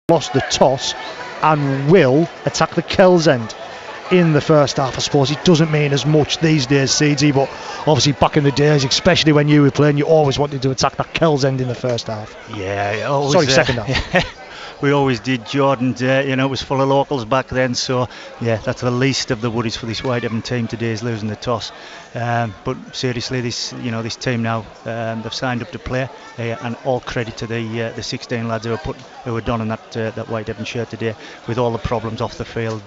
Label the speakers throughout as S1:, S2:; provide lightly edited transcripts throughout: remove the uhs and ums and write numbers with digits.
S1: lost the toss and will attack the Kells end in the first half. I suppose it doesn't mean as much these days, CG, but obviously back in the days, especially when you were playing, you always wanted to attack that Kells end in the first half.
S2: Yeah, always,
S1: sorry, second half.
S2: We always did, Jordan. It was full of locals back then, so yeah, that's the least of the worries for this Whitehaven team today, is losing the toss. But seriously, this team now, they've signed up to play, and all credit to the 16 lads who were done in that Whitehaven shirt today, with all the problems off the field,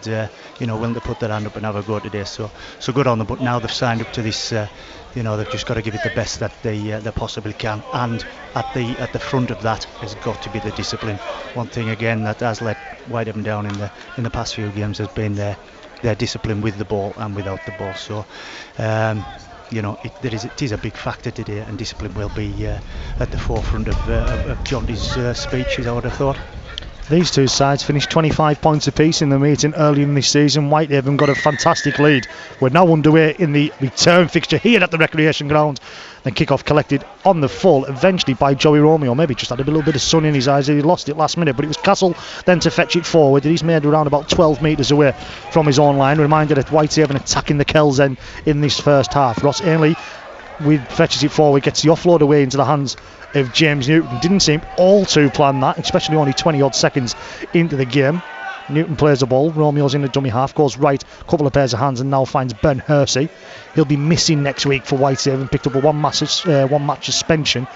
S2: willing to put their hand up and have a go today. So good on them. But now they've signed up to this. They've just got to give it the best that they possibly can, and at the front of that has got to be the discipline. One thing again that has let Whitehaven down in the past few games has been their discipline with the ball and without the ball. So it is a big factor today, and discipline will be at the forefront of Jonty's speech, as I would have thought.
S1: These two sides finished 25 points apiece in the meeting early in this season. Whitehaven got a fantastic lead. We're now underway in the return fixture here at the recreation ground. Then kick-off collected on the full, eventually by Joey Romeo. Maybe just had a little bit of sun in his eyes. He lost it last minute, but it was Castle then to fetch it forward. He's made around about 12 metres away from his own line. Reminder that Whitehaven attacking the Kells end in this first half. Ross Ainley fetches it forward, gets the offload away into the hands of James Newton. Didn't seem all too planned that, especially only 20 odd seconds into the game. Newton plays the ball, Romeo's in the dummy half, goes right, couple of pairs of hands, and now finds Ben Hersey. He'll be missing next week for Whitehaven, picked up a one match suspension.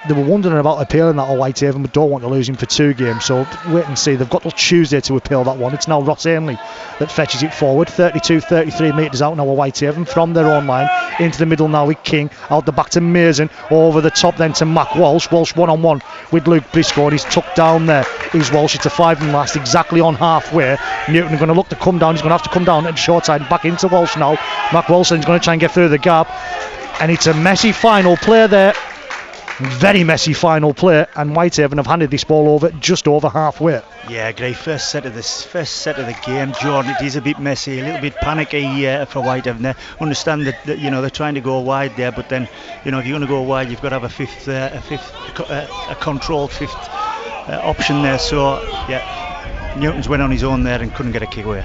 S1: They were wondering about appealing that at Whitehaven, but don't want to lose him for 2 games, so wait and see. They've got till Tuesday to appeal that one. It's now Ross Ainley that fetches it forward, 32-33 metres out now at Whitehaven from their own line, into the middle now with King, out the back to Mason, over the top then to Mac Walsh. Walsh one-on-one with Luke Briscoe, and he's tucked down there. He's Walsh, it's a 5 and last, exactly on halfway. Newton going to look to come down, he's going to have to come down at short side, back into Walsh now. Mac Walsh then is going to try and get through the gap, and it's a messy final play there. Very messy final play, and Whitehaven have handed this ball over just over halfway.
S2: Yeah, great first set of the game, Jordan. It is a bit messy, a little bit panicky for Whitehaven there. Understand that they're trying to go wide there, but then if you're going to go wide, you've got to have a controlled fifth option there. So yeah, Newton's went on his own there and couldn't get a kick away.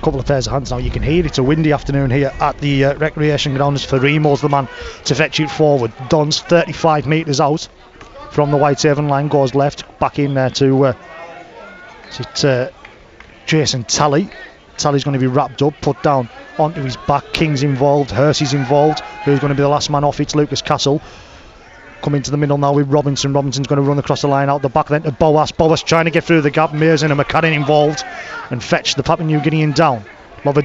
S1: Couple of pairs of hands now. You can hear it's a windy afternoon here at the recreation grounds. For Remo's the man to fetch it forward. Dunn's 35 metres out from the Whitehaven line, goes left, back in there to Jason Talley. Talley's going to be wrapped up, put down onto his back. King's involved, Hersey's involved. Who's going to be the last man off? It's Lucas Castle. Come into the middle now with Robinson. Robinson's going to run across the line out the back then to Boas. Boas trying to get through the gap. Mason and McCarran involved and fetch the Papua New Guinean down.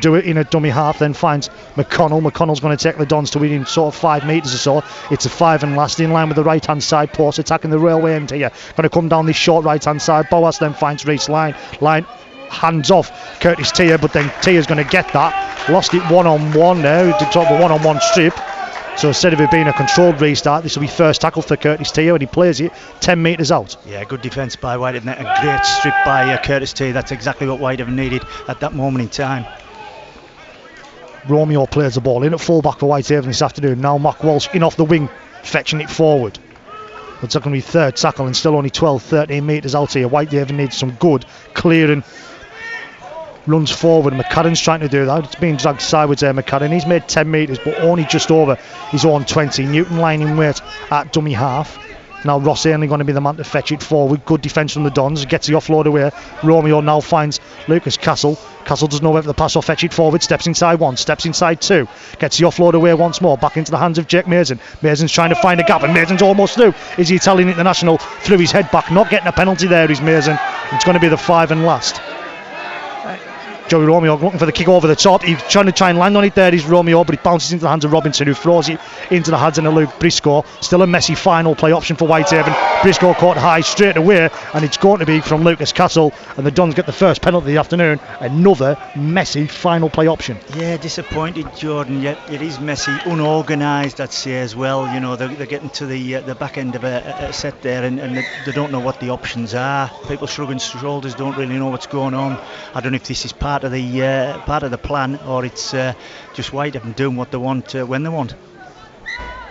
S1: Do it in a dummy half, then finds McConnell. McConnell's going to take the Dons to within sort of 5 metres or so. It's a 5 and last, in line with the right hand side post, attacking the railway end here. Going to come down this short right hand side. Boas then finds Reece Line hands off Curtis Tier, but then Tier's going to get that. Lost it one-on-one there. Did top of a one-on-one strip. So instead of it being a controlled restart, this will be first tackle for Curtis Tier, and he plays it 10 metres out.
S2: Yeah, good defence by Whitehaven. A great strip by Curtis Tier. That's exactly what Whitehaven needed at that moment in time.
S1: Romeo plays the ball in at full back for Whitehaven this afternoon. Now Mac Walsh in off the wing, fetching it forward. It's going to be third tackle and still only 12-13 metres out here. Whitehaven needs some good clearing runs forward. McCarran's trying to do that. It's being dragged sideways there, McCarran. He's made 10 metres but only just over his own 20. Newton lining weight at dummy half. Now Ross Ainley going to be the man to fetch it forward. Good defence from the Dons. Gets the offload away. Romeo now finds Lucas Castle. Castle doesn't know whether the pass or fetch it forward. Steps inside 1, steps inside 2. Gets the offload away once more. Back into the hands of Jake Mason. Mason's trying to find a gap, and Mason's almost through. Is the Italian international threw his head back? Not getting a penalty there is Mason. It's going to be the 5 and last. Joey Romeo looking for the kick over the top. He's trying and land on it there, is Romeo, but it bounces into the hands of Robinson, who throws it into the hands of Luke Briscoe. Still a messy final play option for Whitehaven. Briscoe caught high straight away, and it's going to be from Lucas Castle, and the Dons get the first penalty of the afternoon. Another messy final play option.
S2: Yeah, disappointed, Jordan. Yet it is messy, unorganised, I'd say as well. They're getting to the back end of a set there, and they don't know what the options are. People shrugging shoulders, don't really know what's going on. I don't know if this is part of the plan, or it's just Whitehaven doing what they want when they want.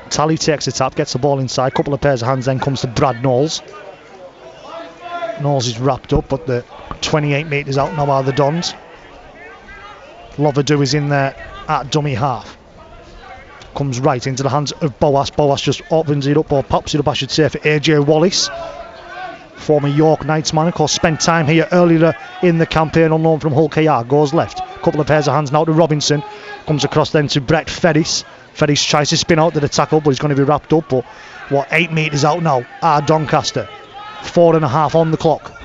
S1: Tally takes the tap, gets the ball inside, couple of pairs of hands, then comes to Brad Knowles. Knowles is wrapped up, but the 28 metres out now are the Dons. Loverdoo is in there at dummy half. Comes right into the hands of Boas. Boas just opens it up, or pops it up I should say, for AJ Wallace, former York Knights man. Of course, spent time here earlier in the campaign on loan from Hull KR. Goes left, couple of pairs of hands now to Robinson. Comes across then to Brett Ferris. Ferris tries to spin out to the tackle, but he's going to be wrapped up. But 8 metres out now are Doncaster. 4.5 on the clock.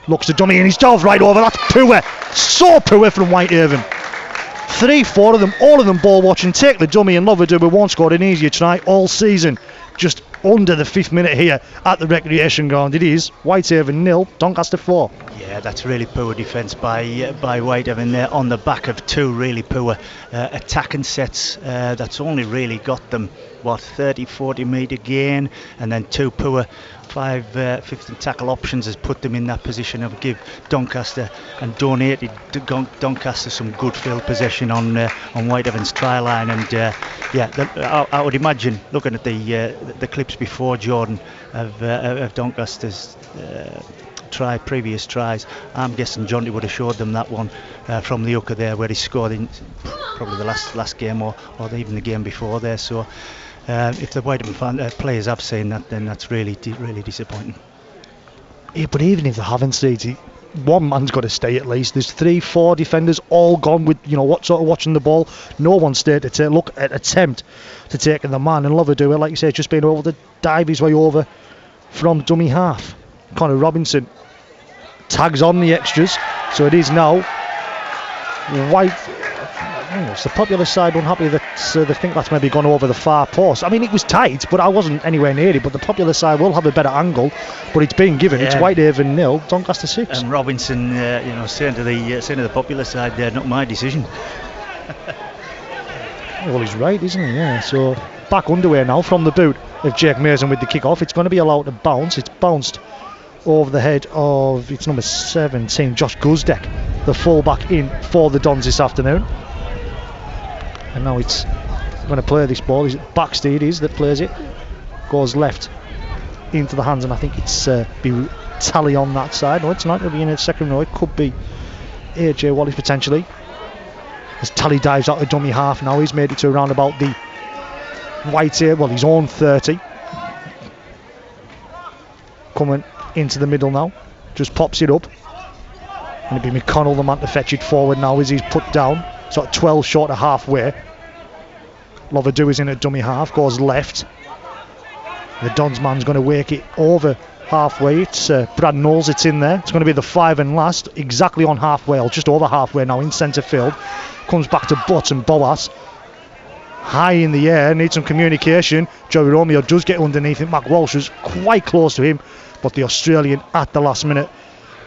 S1: Looks to dummy and he's dove right over. That's poor. So poor from Whitehaven. 3-4 of them, all of them ball watching. Take the dummy, and Loverdoo won't score an easier try all season. Just under the 5th minute here at the recreation ground. It is Whitehaven 0, Doncaster 4.
S2: Yeah, that's really poor defence by Whitehaven there on the back of 2 really poor attacking sets. That's only really got them 30-40 metre gain, and then 2 poor 5-15 tackle options has put them in that position of give Doncaster and donated Doncaster some good field possession on Whitehaven's try line. And I would imagine, looking at the clips before, Jordan, of Doncaster's previous tries, I'm guessing Jonty would have showed them that one from the hooker there where he scored in probably the last game or even the game before there. So if the Whitehaven players have seen that, then that's really disappointing.
S1: Yeah, but even if they haven't seen it, one man's got to stay at least. There's 3-4 defenders all gone with, watching the ball. No one stayed to attempt to take the man. And Loverdoo, like you say, just being able to dive his way over from dummy half. Connor Robinson tags on the extras, so it is now it's the popular side unhappy that they think that's maybe gone over the far post. I mean, it was tight, but I wasn't anywhere near it. But the popular side will have a better angle, but it's been given. Yeah. It's Whitehaven 0, Doncaster 6.
S2: And Robinson, saying to the popular side, there, not my decision.
S1: Well, he's right, isn't he? Yeah. So back underway now from the boot of Jake Mason with the kick-off. It's going to be allowed to bounce. It's bounced over the head of its number 17, Josh Guzdek, the full-back in for the Dons this afternoon. And now it's going to play this ball. Is it Baxter? It is that plays it. Goes left into the hands, and I think it's be Tally on that side. No, it's not. It'll be in the second row. It could be AJ Wallace potentially. As Tally dives out the dummy half now, he's made it to around about the Whitehaven, his own 30. Coming into the middle now, just pops it up, and it'll be McConnell the man to fetch it forward now as he's put down. Sort of 12 short of halfway. Loverdoo is in at dummy half, goes left. The Dons man's going to wake it over halfway. It's Brad Knowles, it's in there. It's going to be the 5 and last, exactly on halfway, or just over halfway now in centre field. Comes back to Butts and Boas. High in the air, needs some communication. Joey Romeo does get underneath it. Mac Walsh was quite close to him, but the Australian at the last minute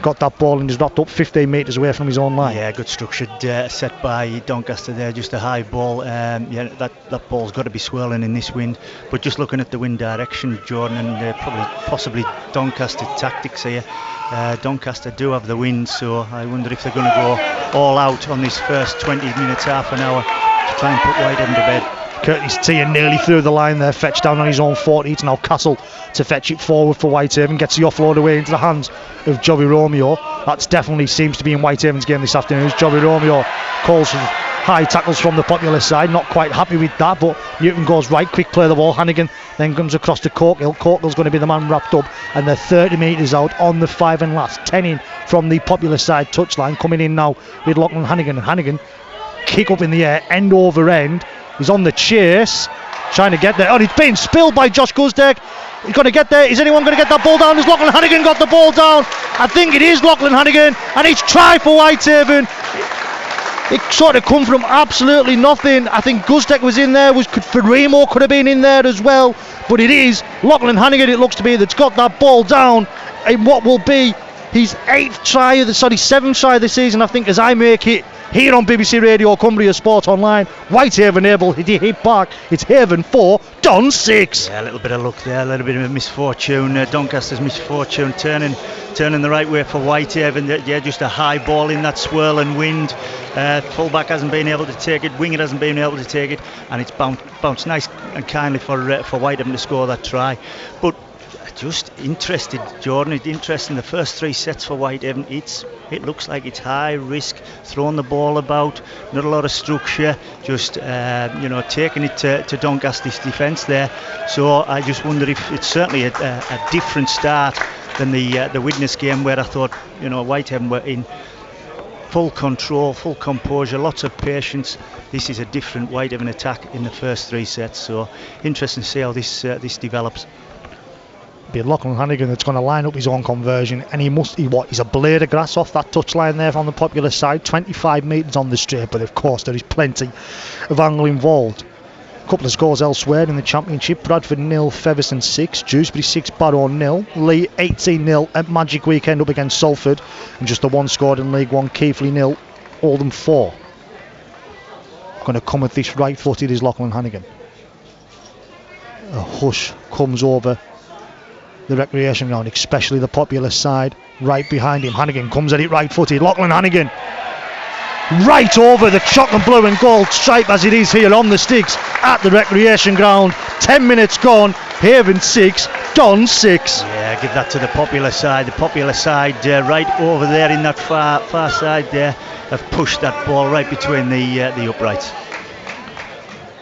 S1: got that ball and is wrapped up 15 metres away from his own line. Yeah,
S2: good structured set by Doncaster there, just a high ball. That ball's got to be swirling in this wind, but just looking at the wind direction, Jordan, and possibly Doncaster tactics here. Doncaster do have the wind, so I wonder if they're going to go all out on this first 20 minutes, half an hour, to try and put Whitehaven to bed.
S1: Curtis Tier nearly through the line there, fetched down on his own 40. It's now Castle to fetch it forward for Whitehaven, gets the offload away into the hands of Joey Romeo. That's definitely seems to be in Whitehaven's game this afternoon. Joey Romeo calls for high tackles from the popular side, not quite happy with that, but Newton goes right, quick play the ball. Hannigan then comes across to Corkhill. Corkhill's going to be the man wrapped up, and they're 30 metres out on the 5 and last. 10 in from the popular side touchline, coming in now with Lachlan Hannigan, and Hannigan kick up in the air, end over end. He's on the chase, trying to get there. Oh, it's been spilled by Josh Guzdek. He's going to get there. Is anyone going to get that ball down? Has Lachlan Hannigan got the ball down? I think it is Lachlan Hannigan, and it's try for Whitehaven. It sort of come from absolutely nothing. I think Guzdek was in there. Ferrimo could have been in there as well, but it is Lachlan Hannigan, it looks to be, that's got that ball down in what will be his 7th try of the season, I think, as I make it here on BBC Radio Cumbria Sport Online. Whitehaven able to hit back. It's Haven 4, Don 6.
S2: Yeah, a little bit of luck there, a little bit of misfortune. Doncaster's misfortune turning the right way for Whitehaven. Yeah, just a high ball in that swirling wind. Fullback hasn't been able to take it, winger hasn't been able to take it, and it's bounced nice and kindly for Whitehaven to score that try. But just interested, Jordan. It's interesting. The first 3 sets for Whitehaven, it looks like it's high risk, throwing the ball about, not a lot of structure, just taking it to Doncaster's defence there. So I just wonder if it's certainly a different start than the Widnes game, where I thought Whitehaven were in full control, full composure, lots of patience. This is a different Whitehaven attack in the first 3 sets. So interesting to see how this develops.
S1: Be Lachlan Hannigan that's going to line up his own conversion, and he's a blade of grass off that touchline there on the popular side. 25 metres on the straight, but of course there is plenty of angle involved. A couple of scores elsewhere in the Championship: Bradford 0, Featherstone 6, Dewsbury 6, Barrow 0, Lee 18-0 at Magic Weekend up against Salford, and just the one scored in League One, Keighley 0, Oldham 4. Going to come with this right-footed is Lachlan Hannigan. A hush comes over the recreation ground, especially the popular side right behind him. Hannigan comes at it right-footed. Lachlan Hannigan right over the chocolate blue and gold stripe as it is here on the sticks at the recreation ground. 10 minutes gone. Haven 6, Don 6.
S2: Yeah, give that to the popular side. The popular side right over there in that far side there have pushed that ball right between the uprights.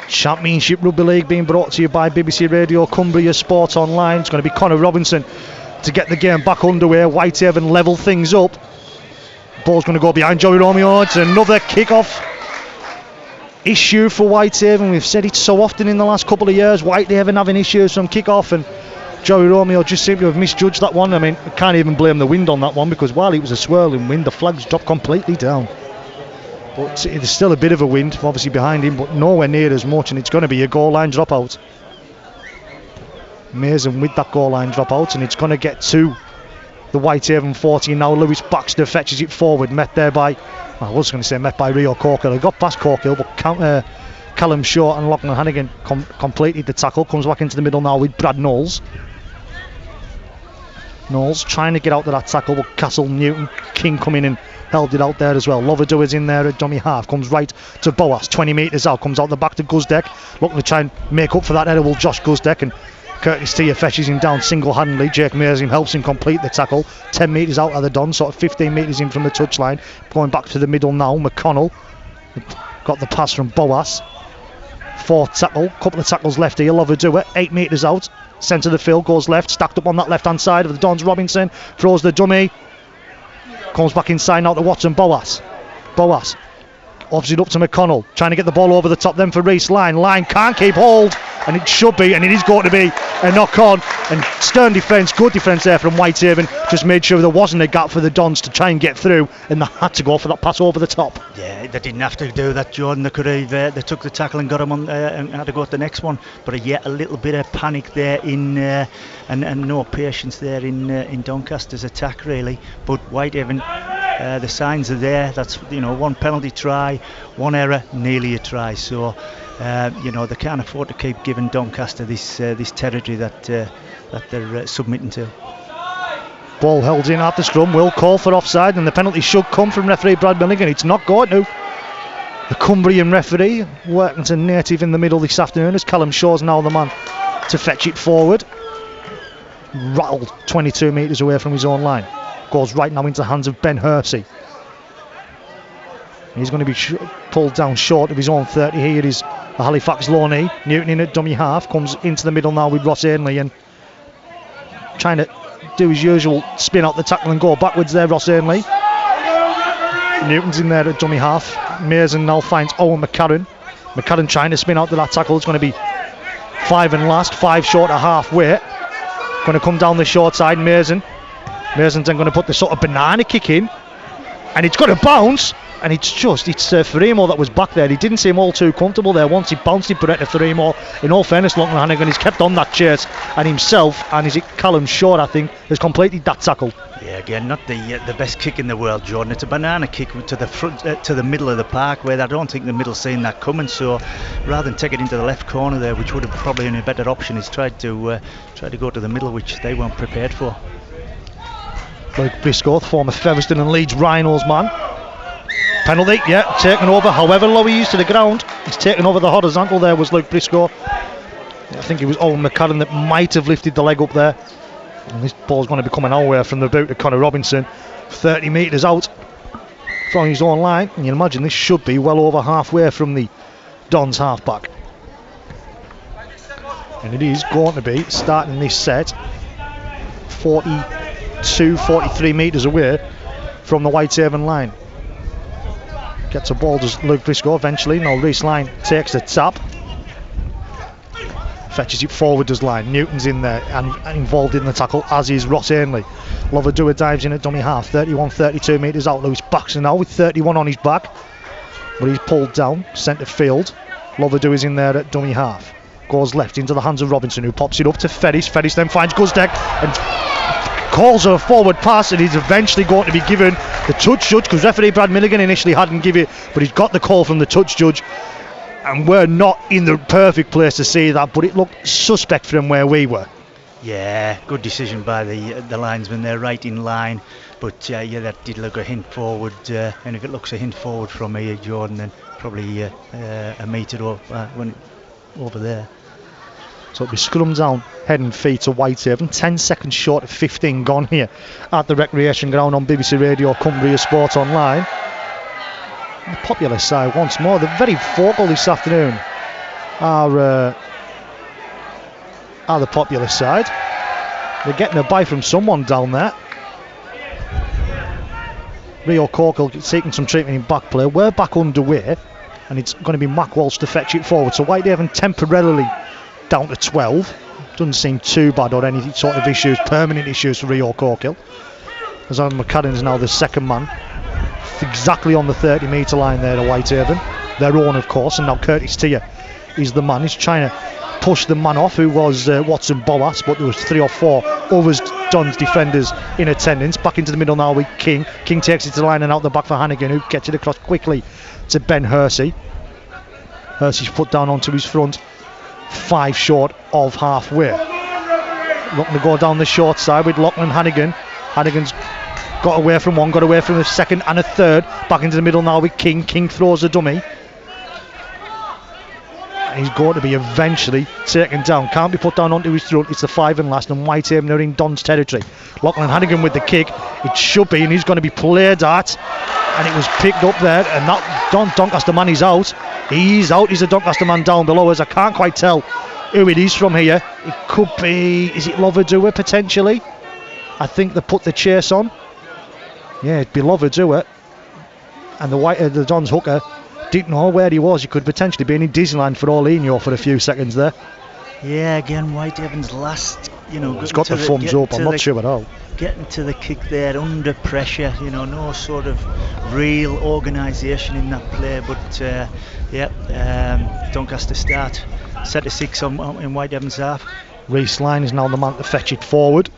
S1: Championship Rugby League being brought to you by BBC Radio, Cumbria Sports Online. It's going to be Connor Robinson to get the game back underway. Whitehaven level things up. Ball's going to go behind Joey Romeo. It's another kick-off issue for Whitehaven. We've said it so often in the last couple of years. Whitehaven having issues from kick-off, and Joey Romeo just seemed to have misjudged that one. I mean, I can't even blame the wind on that one, because while it was a swirling wind, the flags dropped completely down. But there's still a bit of a wind, obviously, behind him, but nowhere near as much, and it's going to be a goal line dropout. Mason with that goal line dropout, and it's going to get to the Whitehaven 40 now. Lewis Baxter fetches it forward, met by Rio Corkill. He got past Corkill, but Callum Shaw and Lachlan Hannigan completed the tackle. Comes back into the middle now with Brad Knowles. Knowles trying to get out of that tackle, but Castle, Newton, King coming in, held it out there as well. Loverdue is in there at dummy half, comes right to Boas, 20 metres out, comes out the back to Guzdeck, looking to try and make up for that edible Josh Guzdeck, and Curtis Tia fetches him down single-handedly. Jake Mearsham helps him complete the tackle. 10 metres out of the Don, sort of 15 metres in from the touchline. Going back to the middle now, McConnell got the pass from Boas. 4th tackle, couple of tackles left here. Loverdue 8 metres out, centre of the field, goes left, stacked up on that left-hand side of the Dons. Robinson throws the dummy, comes back inside now to Watson. Boas offs it up to McConnell, trying to get the ball over the top then for Reece. Line can't keep hold, and it should be, and it is going to be a knock on. And stern defence, good defence there from Whitehaven, just made sure there wasn't a gap for the Dons to try and get through, and they had to go for that pass over the top.
S2: Yeah, they didn't have to do that, Jordan. They could have they took the tackle and got him on and had to go at the next one, but yet a little bit of panic there in and no patience there in Doncaster's attack really. But Whitehaven, the signs are there. That's one penalty try, one error, nearly a try. So they can't afford to keep giving Doncaster this territory that they're submitting to.
S1: Ball held in at the scrum, will call for offside, and the penalty should come from referee Brad Milligan. It's not going to. The Cumbrian referee working to native in the middle this afternoon, as Callum Shaw's now the man to fetch it forward. Rattled 22 metres away from his own line. Goes right now into the hands of Ben Hersey. He's going to be pulled down short of his own 30. Here is the Halifax Loney. Newton in at dummy half, comes into the middle now with Ross Ainley, and trying to do his usual spin out the tackle and go backwards there, Ross Ainley. Newton's in there at dummy half. Mason now finds Owen McCarran. McCarran trying to spin out to that tackle. It's going to be 5 and last, 5 short of halfway. Going to come down the short side, Mason's then going to put the sort of banana kick in, and it's got to bounce, and it's Ferrimo that was back there. He didn't seem all too comfortable there. Once he bounced it back to Ferrimo. In all fairness, Lachlan Hannigan has kept on that chase, and himself, and is it Callum Shaw, I think, has completed that tackle.
S2: Yeah, again, not the best kick in the world, Jordan. It's a banana kick to the front, to the middle of the park, where I don't think the middle's seen that coming. So rather than take it into the left corner there, which would have probably been a better option, he's tried to go to the middle, which they weren't prepared for.
S1: Luke Briscoe, former Featherstone and Leeds Rhinos man. Penalty, yeah, taken over. However low he is to the ground, he's taken over the horizontal there was Luke Briscoe. I think it was Owen McCarran that might have lifted the leg up there. And this ball's going to be coming our way from the boot of Connor Robinson, 30 metres out from his own line. And you imagine this should be well over halfway from the Dons half-back. And it is going to be, starting this set, 42, 43 metres away from the Whitehaven line. Gets a ball, does Luke Briscoe eventually. Now Reece Line takes the tap. Fetches it forward, does Line. Newton's in there and involved in the tackle, as is Ross Ainley. Lovadua dives in at dummy half, 31, 32 metres out. Lewis Baxter now with 31 on his back. But he's pulled down, centre field. Lovadua is in there at dummy half. Goes left into the hands of Robinson, who pops it up to Ferris. Ferris then finds Guzdeck and calls a forward pass, and he's eventually going to be given the touch judge, because referee Brad Milligan initially hadn't given it, but he's got the call from the touch judge, and we're not in the perfect place to see that, but it looked suspect from where we were.
S2: Yeah, good decision by the linesman there, right in line, but yeah, that did look a hint forward, and if it looks a hint forward from here, Jordan, then probably a metre over there.
S1: So it'll be scrum down, head and feet to Whitehaven. 10 seconds short of 15 gone here at the recreation ground on BBC Radio, Cumbria Sport Online. The popular side once more. They're very vocal this afternoon. Are the popular side. They're getting a bye from someone down there. Rio Corkle seeking some treatment in back play. We're back underway, and it's going to be Mac Walsh to fetch it forward. So Whitehaven temporarily down to 12. Doesn't seem too bad or any sort of issues, permanent issues for Rio Corkhill. As Alan McCadden's now the second man, exactly on the 30 metre line there to Whitehaven. Their own, of course, and now Curtis Tier is the man. He's trying to push the man off, who was Watson Boas, but there was 3 or 4 others, Don's defenders in attendance. Back into the middle now with King. King takes it to the line and out the back for Hannigan, who gets it across quickly to Ben Hersey. Hersey's put down onto his front, 5 short of halfway. Looking to go down the short side with Lachlan Hannigan. Hannigan's got away from one, got away from a second and a third. Back into the middle now with King. King throws a dummy. He's going to be eventually taken down. Can't be put down onto his front. It's the 5 and last, and Whitehaven are in Don's territory. Lachlan Hannigan with the kick. It should be, and he's going to be played at. And it was picked up there, and that Doncaster man is out. He's out. He's a Doncaster man down below us. I can't quite tell who it is from here. It could be, is it Lovadua potentially? I think they put the chase on. Yeah, it'd be Lovadua. And the Don's hooker didn't know where he was. He could potentially be in Disneyland for all he knew for a few seconds there.
S2: Yeah, again, Whitehaven's last,
S1: it's got the thumbs up. I'm not sure at all.
S2: Getting to the kick there under pressure, no sort of real organisation in that play, but Doncaster start set to 6 in Whitehaven's half.
S1: Reece Line is now the man to fetch it forward.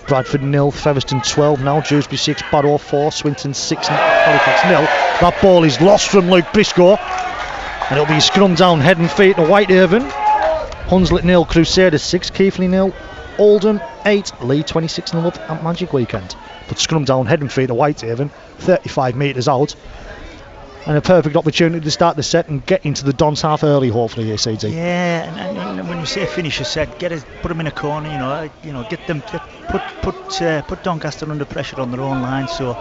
S1: Bradford 0, Featherstone 12 now, Dewsbury 6, Barrow 4, Swinton 6, Halifax 0. That ball is lost from Luke Briscoe, and it'll be scrum down, head and feet to Whitehaven. Hunslet 0, Crusaders 6, Keighley 0, Oldham 8, Lee 26 0 up at Magic Weekend. But scrum down, head and feet to Whitehaven, 35 metres out. And a perfect opportunity to start the set and get into the Dons half early, hopefully, ACD.
S2: Yeah, and when you say finish a set, put them in a corner, put Doncaster under pressure on their own line. So,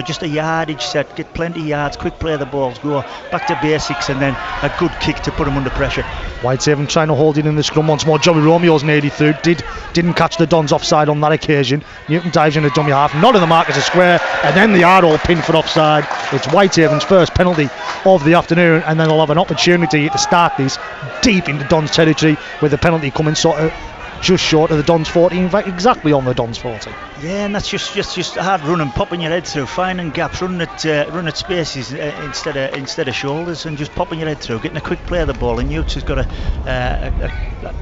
S2: just a yardage set, get plenty of yards, quick play the balls, go back to basics, and then a good kick to put them under pressure. Whitehaven
S1: trying to hold it in the scrum once more. Joey Romeo's nearly through, didn't catch the Dons offside on that occasion. Newton dives in a dummy half, not in the mark as a square, and then the Arrow pin for offside. It's Whitehaven's first penalty of the afternoon, and then they'll have an opportunity to start this deep into Don's territory, with the penalty coming sort of just short of the Dons 40, in fact exactly on the Dons 40.
S2: Yeah, and that's just hard running, popping your head through, finding gaps, running at spaces instead of shoulders, and just popping your head through, getting a quick play of the ball. And Newts has got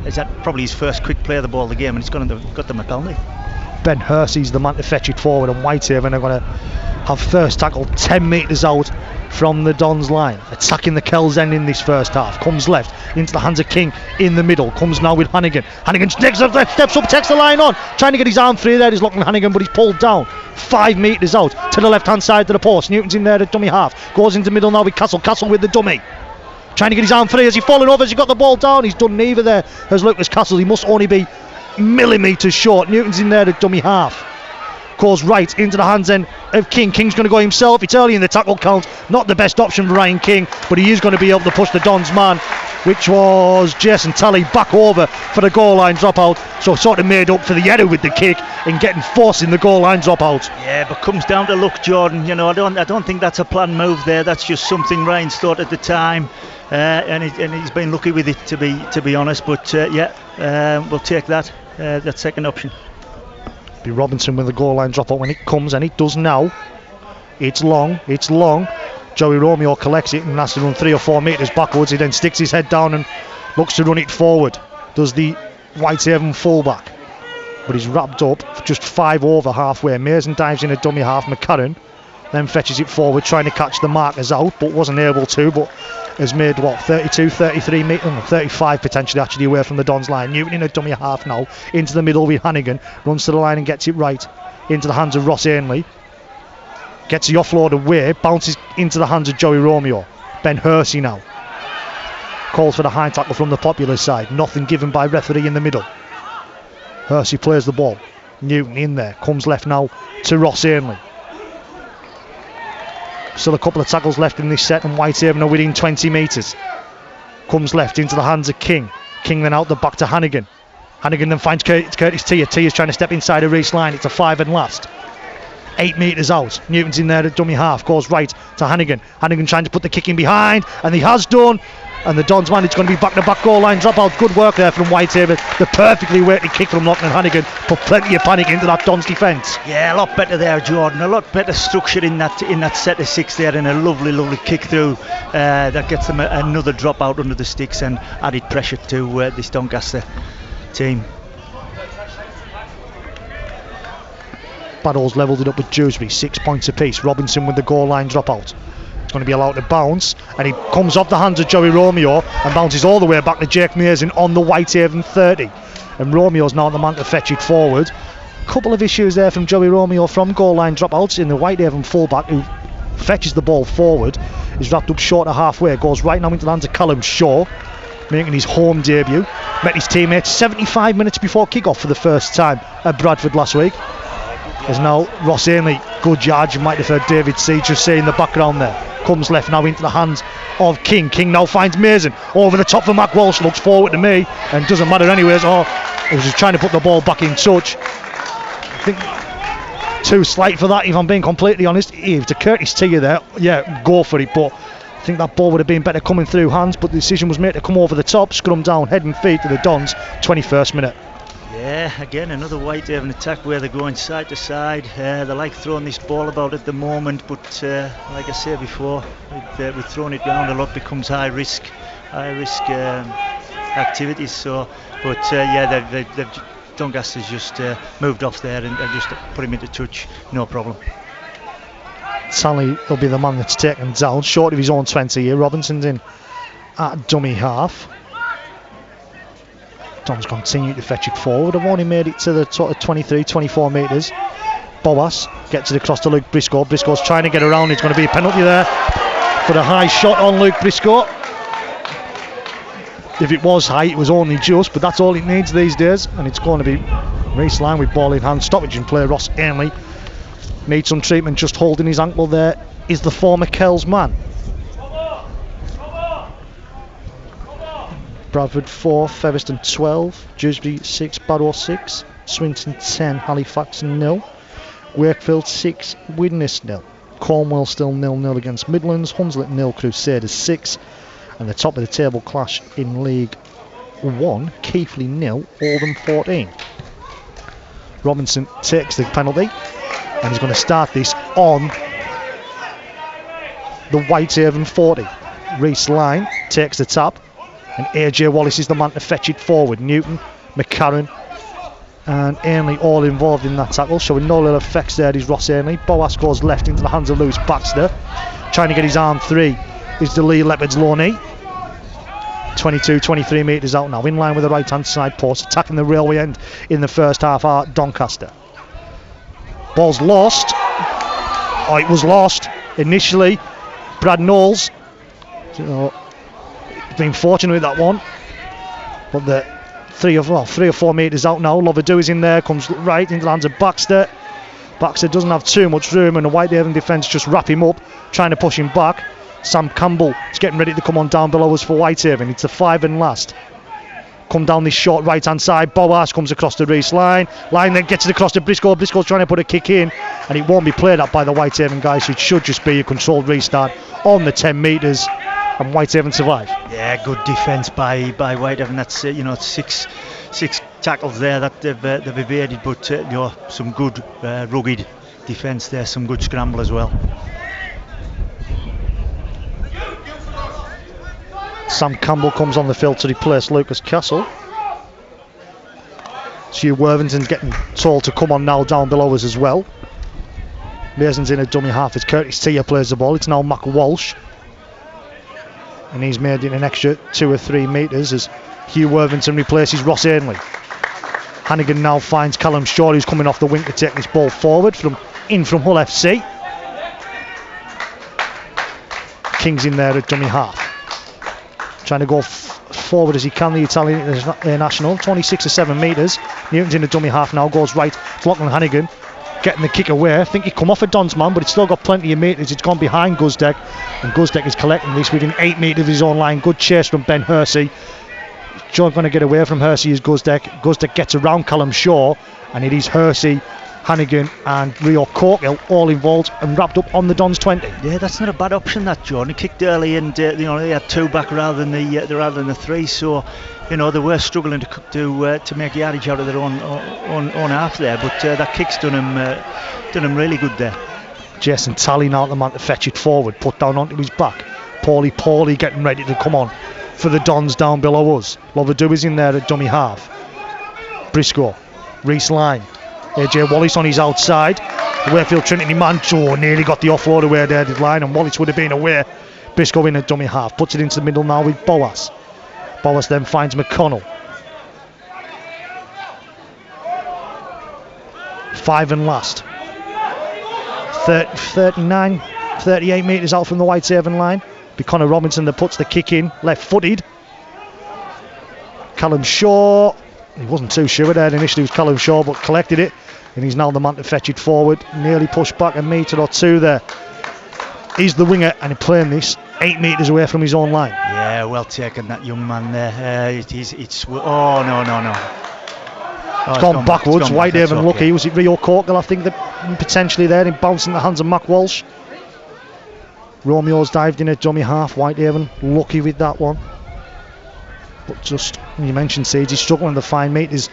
S2: is that probably his first quick play of the ball of the game, and it's got them a penalty.
S1: Ben Hersey's the man to fetch it forward, and Whitehaven are going to have first tackle 10 metres out from the Dons line. Attacking the Kells end in this first half. Comes left into the hands of King in the middle. Comes now with Hannigan. Hannigan steps up, takes the line on. Trying to get his arm through there is Lachlan Hannigan, but he's pulled down 5 metres out to the left hand side of the post. Newton's in there at dummy half. Goes into the middle now with Castle. Castle with the dummy. Trying to get his arm free. Has he fallen over? Has he got the ball down? He's done neither there as Lucas Castle. He must only be millimetres short. Newton's in there at dummy half. Goes right into the hands then of King. King's going to go himself. It's early in the tackle count. Not the best option for Ryan King, but he is going to be able to push the Dons man, which was Jason Talley, back over for the goal line dropout. So sort of made up for the header with the kick and forcing the goal line dropout.
S2: Yeah, but comes down to luck, Jordan. You know, I don't think that's a planned move there. That's just something Ryan's thought at the time, and he's been lucky with it, to be honest. But we'll take that second option.
S1: Be Robinson with the goal line dropout when it comes, and it does now. It's long. Joey Romeo collects it and has to run 3 or 4 metres backwards. He then sticks his head down and looks to run it forward. Does the Whitehaven fullback, but he's wrapped up just 5 over halfway. Mason dives in a dummy half. McCarran then fetches it forward, trying to catch the markers out, but wasn't able to. But has made 32, 33 metres, 35 potentially actually away from the Dons line. Newton in a dummy half now, into the middle with Hannigan, runs to the line and gets it right into the hands of Ross Ainley. Gets the offload away, bounces into the hands of Joey Romeo. Ben Hersey now calls for the high tackle from the Popular side. Nothing given by referee in the middle. Hersey plays the ball. Newton in there, comes left now to Ross Ainley. Still a couple of tackles left in this set, and Whitehaven are within 20 metres. Comes left into the hands of King. King then out the back to Hannigan. Hannigan then finds Curtis Tia. Tia's trying to step inside a Reece line. It's a 5 and last. 8 metres out. Newton's in there at dummy half. Goes right to Hannigan. Hannigan trying to put the kick in behind, and he has done. And the Dons man, it's going to be back-to-back goal line dropout. Good work there from Whitehaven. The perfectly weighted kick from Lachlan Hannigan put plenty of panic into that Dons defence.
S2: Yeah, a lot better there, Jordan. A lot better structure in that set of 6 there, and a lovely kick through that gets them another dropout under the sticks and added pressure to this Doncaster team.
S1: Barrow's levelled it up with Dewsbury, 6 points apiece. Robinson with the goal line dropout. Going to be allowed to bounce, and he comes off the hands of Joey Romeo and bounces all the way back to Jake Mason on the Whitehaven 30, and Romeo's now the man to fetch it forward. Couple of issues there from Joey Romeo from goal line dropouts. In the Whitehaven fullback who fetches the ball forward is wrapped up short of halfway, goes right now into the hands of Callum Shaw, making his home debut. Met his teammates 75 minutes before kick-off for the first time at Bradford last week. There's now Ross Ainley, good yard. You might have heard David Seed just say in the background there. Comes left now into the hands of King. King now finds Mason over the top for Mac Walsh, looks forward to me and doesn't matter anyways. He was just trying to put the ball back in touch. I think too slight for that, if I'm being completely honest. If to Curtis Tia there, yeah, go for it, but I think that ball would have been better coming through hands, but the decision was made to come over the top, scrum down, head and feet to the Dons. 21st minute.
S2: Yeah, again another Whitehaven attack where they're going side to side. They like throwing this ball about at the moment, but like I said before, with throwing it around a lot becomes high risk activities. So, but they've Doncaster's just moved off there and just put him into touch, no problem.
S1: Sally will be the man that's taken down, short of his own 20 here. Robinson's in at dummy half. Dons continue to fetch it forward. I've only made it to the sort of 23, 24 metres. Boas gets it across to Luke Briscoe. Briscoe's trying to get around. It's going to be a penalty there for the high shot on Luke Briscoe. If it was high, it was only just, but that's all it needs these days. And it's going to be Reece Line with ball in hand. Stoppage in play. Ross Ainley needs some treatment, just holding his ankle there. Is the former Kells man. Bradford 4, Featherstone 12, Dewsbury 6, Barrow 6, Swinton 10, Halifax 0, Wakefield 6, Widnes 0, Cornwall still 0-0 against Midlands, Hunslet 0, Crusaders 6, and the top of the table clash in League 1, Keighley 0, Oldham 14. Robinson takes the penalty and he's going to start this on the Whitehaven 40. Reece Line takes the tap, and AJ Wallace is the man to fetch it forward. Newton, McCarran and Ainley all involved in that tackle, showing no little effects there is Ross Ainley. Boas goes left into the hands of Lewis Baxter, trying to get his arm free is the Lee Leopards low knee. 22-23 metres out now, in line with the right hand side post, attacking the railway end in the first half at Doncaster. Ball's lost. It was lost initially. Brad Knowles been fortunate with that one, but the 3 or 4 metres out now. Loverdoo is in there, comes right into the hands of Baxter. Baxter doesn't have too much room, and the Whitehaven defence just wrap him up, trying to push him back. Sam Campbell is getting ready to come on down below us for Whitehaven. It's the 5 and last. Come down this short right hand side. Boas comes across the Reese line. Line then gets it across to Briscoe. Briscoe's trying to put a kick in, and it won't be played at by the Whitehaven guys, so it should just be a controlled restart on the 10 metres, and Whitehaven survive.
S2: Yeah, good defence by Whitehaven. That's six tackles there that they've evaded, but some good rugged defence there, some good scramble as well.
S1: Sam Campbell comes on the field to replace Lucas Castle. Hugh Worthington's getting told to come on now down below us as well. Mason's in a dummy half as Curtis Tia plays the ball. It's now Mac Walsh, and he's made it an extra 2 or 3 metres as Hugh Worthington replaces Ross Ainley. Hannigan now finds Callum Shaw, who's coming off the wing to take this ball forward from Hull FC. King's in there at dummy half, trying to go forward as he can, the Italian international. 26 or 7 metres. Newton's in the dummy half now, goes right to Lachlan Hannigan, getting the kick away. I think he come off a Don's man, but it's still got plenty of metres. It's gone behind Guzdeck, and Guzdeck is collecting this within 8 metres of his own line. Good chase from Ben Hersey. John going to get away from Hersey as Guzdeck. Guzdeck gets around Callum Shaw, and it is Hersey, Hannigan and Rio Corkill all involved and wrapped up on the Dons 20.
S2: Yeah, that's not a bad option, that, John. He kicked early, and they had 2 back rather than the 3. So they were struggling to make yardage out of their own half there. But that kick's done him really good there.
S1: Jason Talley now at the man to fetch it forward, put down onto his back. Paulie getting ready to come on for the Dons down below us. Loverdoo is in there at dummy half. Briscoe, Reese line. AJ Wallace on his outside. The Wakefield Trinity man, nearly got the offload away there, the line, and Wallace would have been away. Briscoe in a dummy half, puts it into the middle now with Boas. Boas then finds McConnell. 5 and last. 38 metres out from the Whitehaven line. Be Connor Robinson that puts the kick in, left-footed. Callum Shaw, he wasn't too sure there initially, it was Callum Shaw, but collected it, and he's now the man to fetch it forward. Nearly pushed back a metre or 2 there. He's the winger, and he's playing this 8 metres away from his own line.
S2: Yeah, well taken, that young man there. Oh no.
S1: It's gone backwards. Whitehaven lucky. Was it Rio Corkill, I think, that potentially there, and bouncing the hands of Mac Walsh. Romeo's dived in a dummy half. Whitehaven lucky with that one. But just, you mentioned Sage, he's struggling to find metres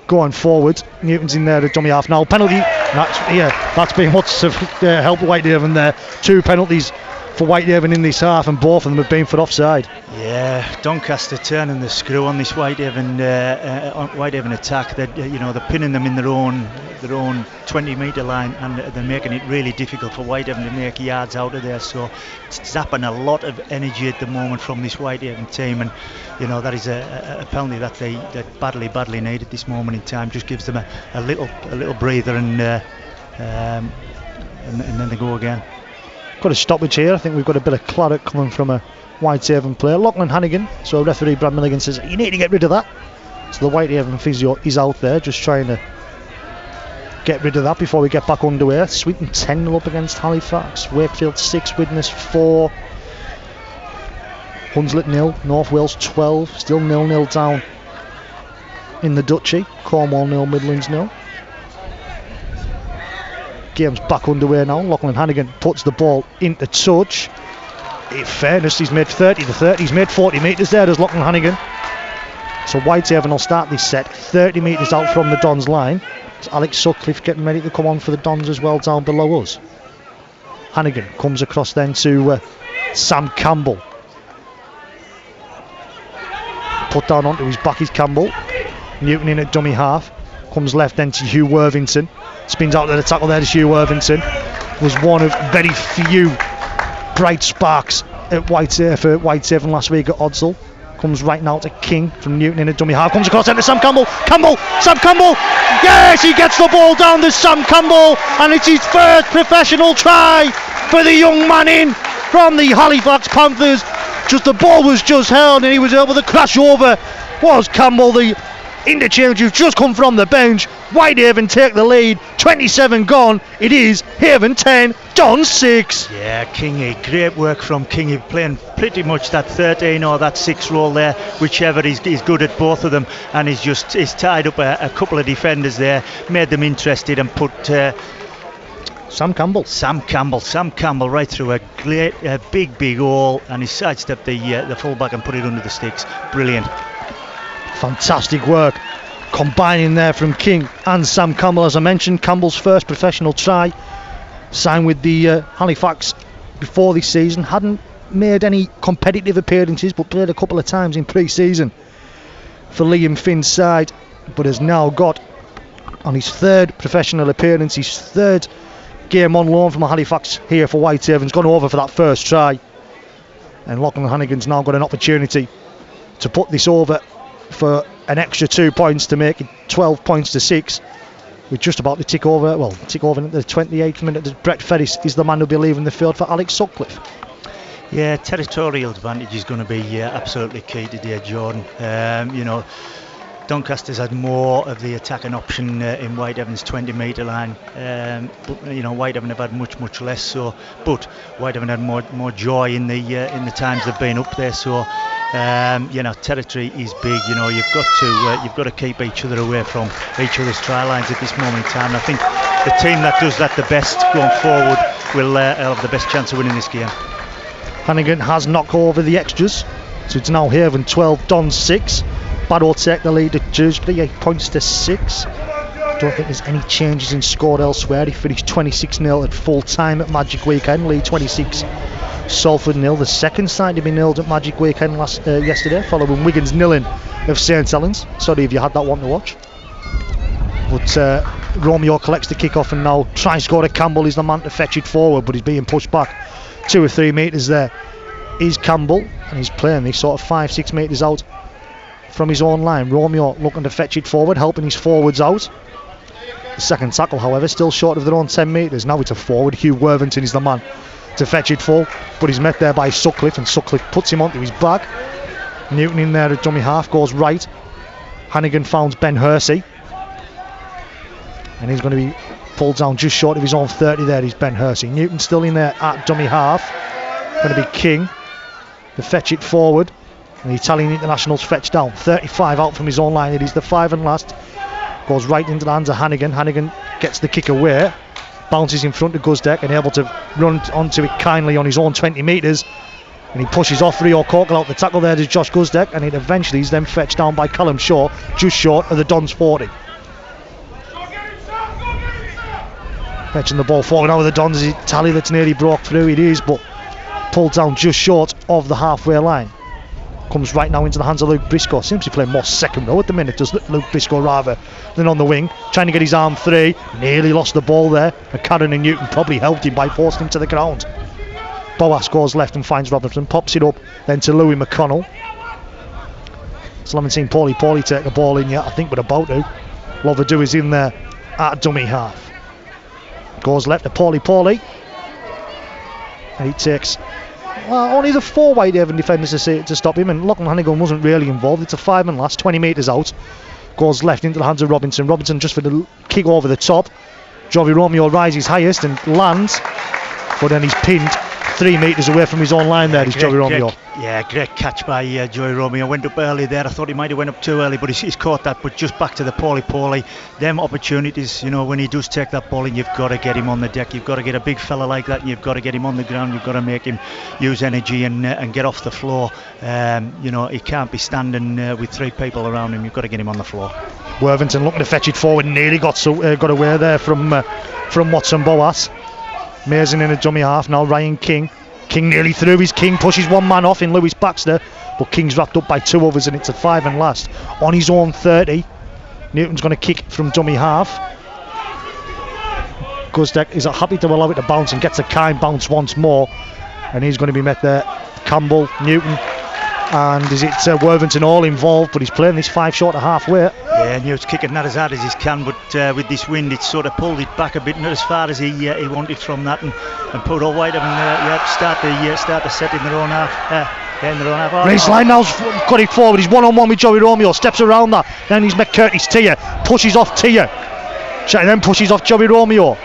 S1: going forward. Newton's in there at dummy half now. Penalty. That's been what's helped Whitehaven there. 2 penalties for Whitehaven in this half, and both of them have been for offside.
S2: Yeah, Doncaster turning the screw on this Whitehaven attack. They're pinning them in their own 20-metre line, and they're making it really difficult for Whitehaven to make yards out of there. So it's zapping a lot of energy at the moment from this Whitehaven team, and that is a penalty that they badly need at this moment in time. Just gives them a little breather, and then they go again.
S1: Got a stoppage here. I think we've got a bit of claret coming from a Whitehaven player, Lachlan Hannigan. So referee Brad Milligan says you need to get rid of that. So the Whitehaven physio is out there just trying to get rid of that before we get back underway. Swinton 10-0 up against Halifax. Wakefield 6, Widnes 4. Hunslet 0, North Wales 12. Still 0-0 down in the Duchy. Cornwall 0, Midlands 0. Game's back underway now. Lachlan Hannigan puts the ball into touch. In fairness, he's made 30 to 30. He's made 40 metres there, does Lachlan Hannigan. So Whitehaven will start this set 30 metres out from the Dons line. It's Alex Sutcliffe getting ready to come on for the Dons as well down below us. Hannigan comes across then to Sam Campbell. Put down onto his back is Campbell. Newton in at dummy half. Comes left then to Hugh Worthington. Spins out to the tackle there to Hugh Worthington. Was one of very few bright sparks at for Whitehaven last week at Odsall. Comes right now to King from Newton in a dummy half. Comes across into Sam Campbell. Sam Campbell. Yes, he gets the ball down to Sam Campbell, and it's his first professional try for the young man in from the Halifax Panthers. The ball was just held, and he was able to crash over. Was Campbell, the Interchange who've just come from the bench. Whitehaven take the lead. 27 gone. It is Haven 10, Don 6.
S2: Yeah, Kingy, great work from Kingy, playing pretty much that 13 or that 6 role there, whichever. He's good at both of them, and he's tied up a couple of defenders there, made them interested, and put
S1: Sam Campbell
S2: right through a big hole, and he sidestepped the fullback and put it under the sticks. Brilliant.
S1: Fantastic work combining there from King and Sam Campbell. As I mentioned, Campbell's first professional try, signed with the Halifax before this season, hadn't made any competitive appearances but played a couple of times in pre-season for Liam Finn's side, but has now got on his third professional appearance, his third game on loan from Halifax here for Whitehaven's gone over for that first try, and Lachlan Hannigan's now got an opportunity to put this over for an extra 2 points to make it 12 points to 6. We're just about to tick over at the 28th minute. Brett Ferris is the man who'll be leaving the field for Alex Sutcliffe.
S2: Yeah, territorial advantage is going to be absolutely key today, Jordan. Doncaster's had more of the attacking option in Whitehaven's 20-metre line. Whitehaven have had much less. So, but Whitehaven had more joy in the times they've been up there. So, territory is big. You've got to keep each other away from each other's try lines at this moment in time. And I think the team that does that the best going forward will have the best chance of winning this game.
S1: Hannigan has knocked over the extras, so it's now Haven 12, Don 6. Barrow take the lead at Dewsbury, 8 points to 6. Don't think there's any changes in score elsewhere. He finished 26-0 at full time at Magic Weekend. Lead 26, Salford 0. The second side to be nilled at Magic Weekend yesterday, following Wigan's nilling of St Helens. Sorry if you had that one to watch. But Romeo collects the kick-off and now tries to score to Campbell. He's the man to fetch it forward, but he's being pushed back 2 or 3 metres there. Is Campbell, and he's playing this sort of 5-6 metres out from his own line. Romeo looking to fetch it forward, helping his forwards out. The second tackle, however, still short of their own 10 metres. Now it's a forward. Hugh Worthington is the man to fetch it full, but he's met there by Sutcliffe, and Sutcliffe puts him onto his back. Newton in there at dummy half, goes right. Hannigan found Ben Hersey, and he's going to be pulled down just short of his own 30 there. Is Ben Hersey. Newton still in there at dummy half. Going to be King to fetch it forward, and the Italian international's fetched down. 35 out from his own line. It is the 5 and last. Goes right into the hands of Hannigan. Hannigan gets the kick away, bounces in front of Guzdeck, and able to run onto it kindly on his own 20 metres, and he pushes off Rio Corkle out the tackle there to Josh Guzdeck, and it eventually is then fetched down by Callum Shaw just short of the Dons 40. Fetching the ball forward now with the Dons. Is it Tally that's nearly broke through? It is, but pulled down just short of the halfway line. Comes right now into the hands of Luke Briscoe. Seems to be playing more second row at the minute, does Luke Briscoe, rather than on the wing. Trying to get his arm free. Nearly lost the ball there. McCarran and Newton probably helped him by forcing him to the ground. Boas goes left and finds Robertson. Pops it up then to Louis McConnell. Still haven't seen Paulie take the ball in yet. I think we're about to. Lovadu is in there at dummy half. Goes left to Paulie. And he takes only the 4 Whitehaven defenders to stop him, and Lachlan Hannigan wasn't really involved. It's a 5 and last, 20 metres out. Goes left into the hands of Robinson. Robinson just for the kick over the top. Jovi Romeo rises highest and lands, but then he's pinned 3 metres away from his own line there. Is Joey Romeo.
S2: Great catch by Joey Romeo. Went up early there. I thought he might have went up too early, but he's caught that. But just back to the Paulie. Them opportunities, when he does take that ball in, you've got to get him on the deck. You've got to get a big fella like that, and you've got to get him on the ground. You've got to make him use energy and get off the floor. He can't be standing with 3 people around him. You've got to get him on the floor.
S1: Worthington looking to fetch it forward, nearly got away there from Watson Boas. Mason in a dummy half now. Ryan King nearly through. His King pushes one man off in Lewis Baxter, but King's wrapped up by 2 others, and it's a 5 and last on his own 30. Newton's going to kick from dummy half. Guzdeck is happy to allow it to bounce and gets a kind bounce once more, and he's going to be met there. Campbell, Newton, and is it Worthington all involved, but he's playing this 5 short of halfway.
S2: Yeah, Newt's kicking not as hard as he can, but with this wind it's sort of pulled it back a bit, not as far as he wanted from that, and put all Whitehaven start the set in their own half. Getting the run up.
S1: Reese-Line now's got it forward. He's one-on-one with Joey Romeo. Steps around that. Then he's met Curtis Tia. Pushes off Tia. And then pushes off Joey Romeo.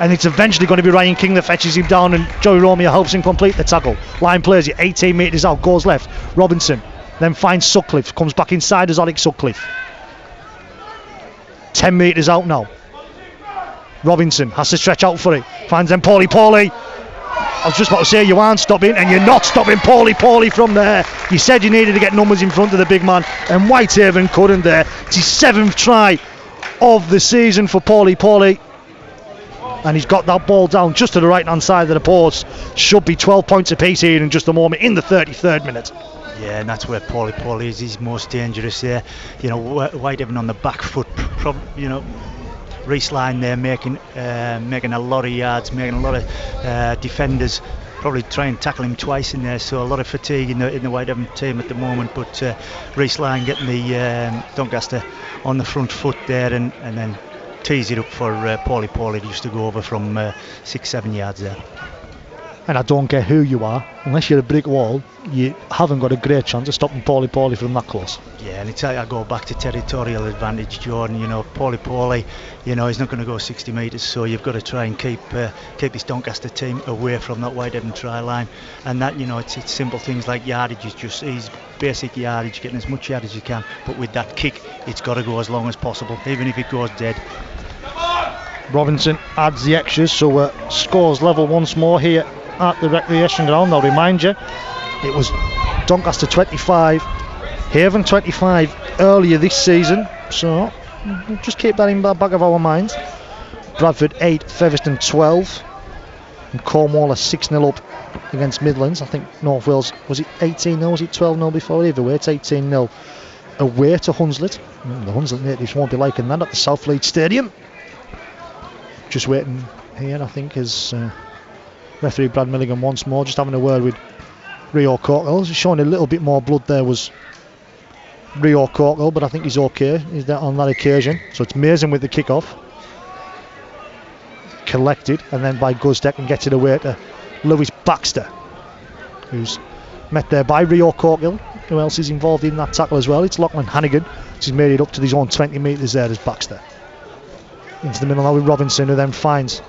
S1: And it's eventually going to be Ryan King that fetches him down, and Joey Romeo helps him complete the tackle. Line plays it 18 metres out, goes left. Robinson then finds Sutcliffe, comes back inside as Alex Sutcliffe. 10 metres out now. Robinson has to stretch out for it. Finds them Paulie. I was just about to say you aren't stopping, and you're not stopping Paulie from there. You said you needed to get numbers in front of the big man, and Whitehaven couldn't there. It's his 7th try of the season for Paulie. And he's got that ball down just to the right hand side of the post. Should be 12 points apiece here in just a moment in the 33rd minute.
S2: Yeah, and that's where Paulie is. He's most dangerous there. You know, Whitehaven on the back foot. Reese-Line there making a lot of yards, making a lot of defenders probably try and tackle him twice in there. So a lot of fatigue in the Whitehaven team at the moment. But Reese-Line getting the Doncaster on the front foot there, and then tees it up for Paulie just to go over from 6-7 yards there.
S1: And I don't care who you are, unless you're a brick wall, you haven't got a great chance of stopping Paulie from that close.
S2: Yeah, and I go back to territorial advantage, Jordan. You know, Paulie, you know, he's not going to go 60 metres, so you've got to try and keep this Doncaster team away from that Whitehaven try line. And that, you know, it's simple things like yardage. Is just easy, basic yardage, getting as much yardage as you can. But with that kick, it's got to go as long as possible, even if it goes dead.
S1: Robinson adds the extras, so scores level once more here at the recreation ground. I'll remind you, it was Doncaster 25, Haven 25 earlier this season, so just keep that in the back of our minds. Bradford 8, Featherstone 12, and Cornwall 6-0 up against Midlands. I think North Wales, was it 18-0, was it 12-0 before? Either way, it's 18-0 away to Hunslet. The Hunslet natives won't be liking that at the South Leeds Stadium. Just waiting here, I think, as referee Brad Milligan once more, just having a word with Rio Corkhill. Showing a little bit more blood there was Rio Corkhill, but I think he's okay on that occasion. So it's Mason with the kick-off. Collected, and then by Guzdeck, and gets it away to Lewis Baxter, who's met there by Rio Corkhill. Who else is involved in that tackle as well? It's Lachlan Hannigan. He's made it up to his own 20 metres there as Baxter. Into the middle now with Robinson, who then finds,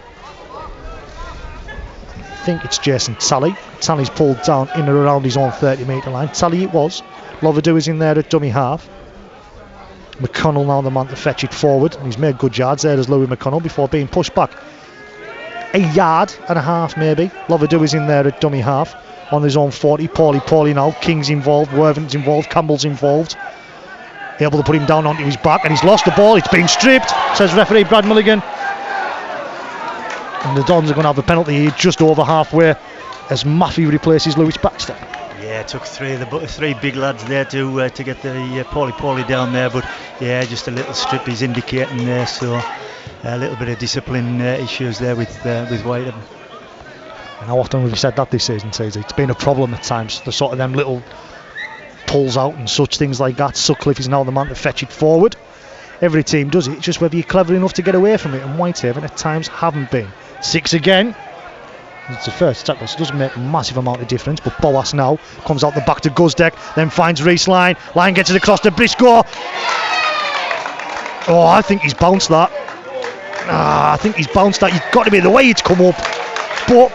S1: I think it's Jason Talley. Talley's pulled down in and around his own 30 metre line. Talley it was. Loverdew is in there at dummy half. McConnell now the man to fetch it forward, and he's made good yards there as Louis McConnell before being pushed back a yard and a half maybe. Loverdew is in there at dummy half on his own 40. Paulie now. King's involved, Worthington's involved, Campbell's involved. Able to put him down onto his back, and he's lost the ball. It's been stripped, says referee Brad Milligan. And the Dons are going to have a penalty here just over halfway as Maffey replaces Lewis Baxter.
S2: Yeah, it took three big lads there to get the Paulie down there, but yeah, just a little strip he's indicating there, so a little bit of discipline issues there with Whitehaven.
S1: And how often have we said that this season, Tazy? It's been a problem at times, the sort of them little pulls out and such things like that. Sutcliffe is now the man to fetch it forward. Every team does it, it's just whether you're clever enough to get away from it, and Whitehaven at times haven't been. 6 again. It's the first tackle, so it doesn't make a massive amount of difference, but Boas now comes out the back to Guzdeck, then finds Reese-Line. Line gets it across to Briscoe. Oh, I think he's bounced that. You've got to be the way it's come up, but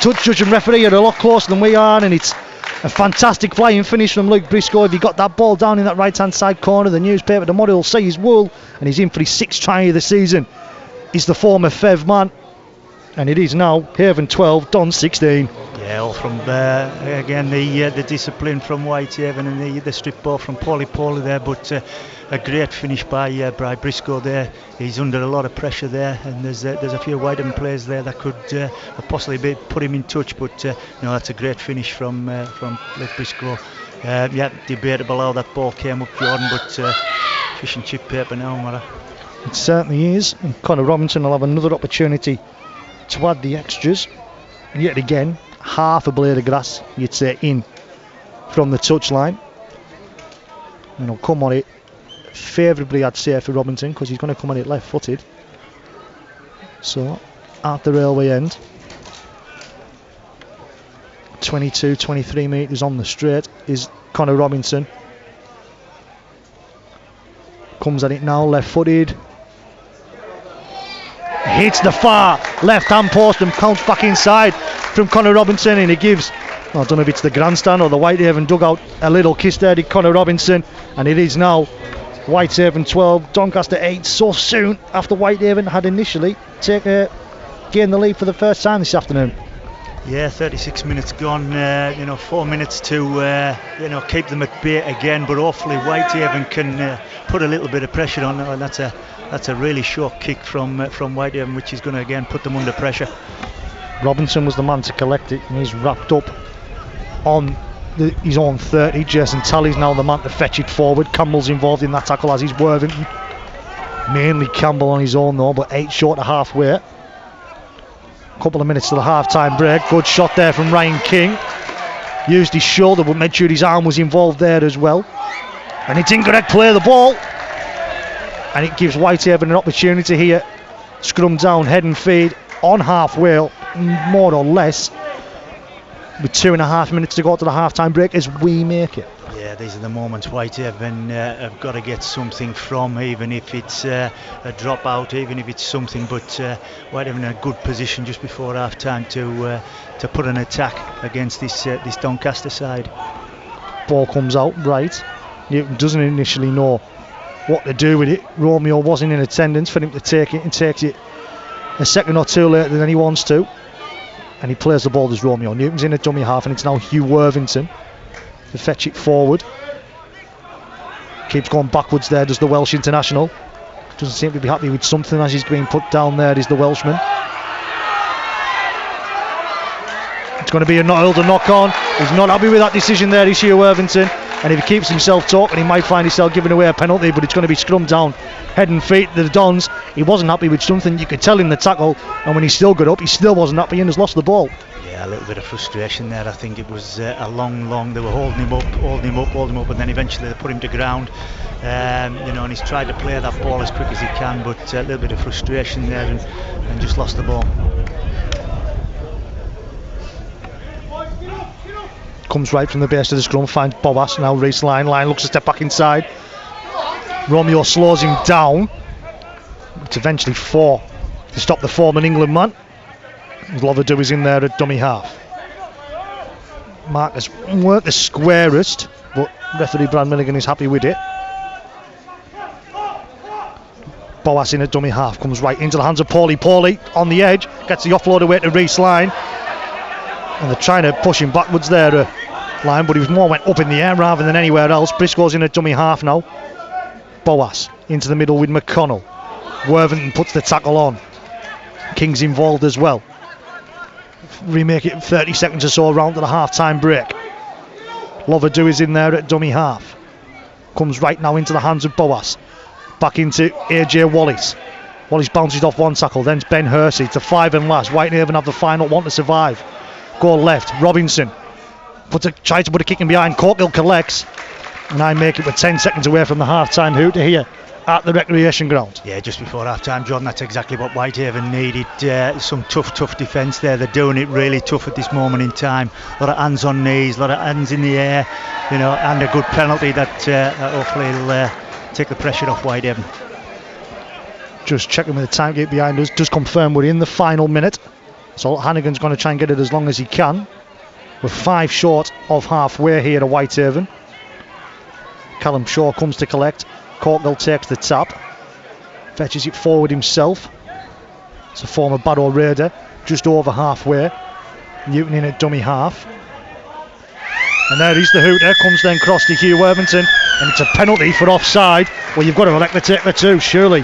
S1: touch judge and referee are a lot closer than we are, and it's a fantastic flying finish from Luke Briscoe. If he got that ball down in that right hand side corner, the newspaper tomorrow will say he's wool, and he's in for his 6th try of the season. He's the former Fev man, and it is now Haven 12, Don 16.
S2: Yeah, all from again the discipline from Whitehaven, and the strip ball from Paulie there, but a great finish by Briscoe there. He's under a lot of pressure there, and there's a few Whitehaven players there that could possibly put him in touch, but no, that's a great finish from Luke Briscoe. Yeah, debatable how that ball came up, Jordan, but fish and chip paper now, matter.
S1: It certainly is, and Conor Robinson will have another opportunity to add the extras. And yet again, half a blade of grass, you'd say, in from the touchline. And he'll come on it favourably, I'd say, for Robinson, because he's going to come on it left-footed. So, at the railway end. 22, 23 metres on the straight is Connor Robinson. Comes at it now, left-footed. Hits the far left-hand post and counts back inside from Connor Robinson, and he gives, I don't know if it's the grandstand or the Whitehaven dugout, a little kiss there to Connor Robinson, and it is now Whitehaven 12, Doncaster 8, so soon after Whitehaven had initially gained the lead for the first time this afternoon.
S2: Yeah, 36 minutes gone, 4 minutes to keep them at bay again, but hopefully Whitehaven can put a little bit of pressure on, and that's a really short kick from Whitehaven, which is going to again put them under pressure.
S1: Robinson was the man to collect it, and he's wrapped up on his own 30. Jason Talley's now the man to fetch it forward. Campbell's involved in that tackle, as is Worthington. Mainly Campbell on his own though, but 8 short of halfway. Couple of minutes to the half-time break. Good shot there from Ryan King. Used his shoulder, but made sure his arm was involved there as well. And it's incorrect play of the ball. And it gives Whitehaven an opportunity here. Scrum down, head and feed on halfway, more or less, with 2.5 minutes to go to the half-time break as we make it.
S2: Yeah, these are the moments Whitehaven have got to get something from, even if it's a dropout, even if it's something. But Whitehaven in a good position just before half-time to put an attack against this Doncaster side.
S1: Ball comes out right. Newton doesn't initially know what to do with it. Romeo wasn't in attendance for him to take it, and takes it a second or two later than he wants to. And he plays the ball as Romeo. Newton's in a dummy half, and it's now Hugh Worthington to fetch it forward. Keeps going backwards there, does the Welsh international. Doesn't seem to be happy with something as he's being put down there, is the Welshman. It's going to be a knock-on. He's not happy with that decision there, is Hugh Worthington. And if he keeps himself talking, he might find himself giving away a penalty, but it's going to be scrum down, head and feet to the Dons. He wasn't happy with something, you could tell in the tackle, and when he still got up, he still wasn't happy and has lost the ball.
S2: Yeah, a little bit of frustration there. I think it was a long, they were holding him up, and then eventually they put him to ground. And he's tried to play that ball as quick as he can, but a little bit of frustration there and just lost the ball.
S1: Comes right from the base of the scrum, finds Boas, now race line, looks to step back inside. Romeo slows him down. It's eventually 4 to stop the former England man. Loverdew is in there at dummy half. Marcus weren't the squarest, but referee Brad Milligan is happy with it. Boas in at dummy half, comes right into the hands of Paulie on the edge, gets the offload away to Reece Line. And they're trying to push him backwards there, Line, but he went up in the air rather than anywhere else. Briscoe's in a dummy half now. Boas into the middle with McConnell. Worthington puts the tackle on. King's involved as well. Remake it 30 seconds or so around to the half-time break. Loverdew is in there at dummy half. Comes right now into the hands of Boas. Back into AJ Wallace. Wallace bounces off one tackle, then Ben Hersey. It's a 5 and last. Whitehaven have the final one to survive. Go left, Robinson tries to put a kick in behind. Corkill collects, and I make it with 10 seconds away from the half-time hooter here at the recreation ground.
S2: Yeah, just before half-time, Jordan, that's exactly what Whitehaven needed. Some tough defence there. They're doing it really tough at this moment in time. A lot of hands on knees, a lot of hands in the air, and a good penalty that hopefully will take the pressure off Whitehaven.
S1: Just checking with the time gate behind us, just confirm we're in the final minute. So Hannigan's going to try and get it as long as he can. We're 5 short of halfway here to Whitehaven. Callum Shaw comes to collect. Corkill takes the tap. Fetches it forward himself. It's a former Barrow Raider. Just over halfway. Newton in at dummy half. And there is the hooter. Comes then cross to Hugh Worthington. And it's a penalty for offside. Well, you've got to elect to take the 2, surely.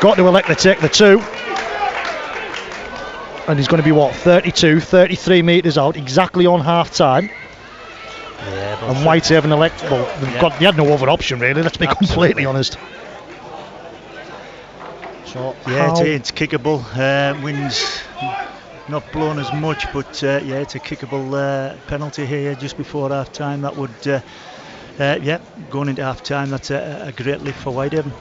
S1: Got to elect to take the 2. And he's going to be 33 metres out, exactly on half time. Yeah, and Whitehaven they had no other option really, let's be completely honest. So
S2: it's kickable. Wind's not blown as much, but it's a kickable penalty here just before half time. That would going into half time, that's a great lift for Whitehaven.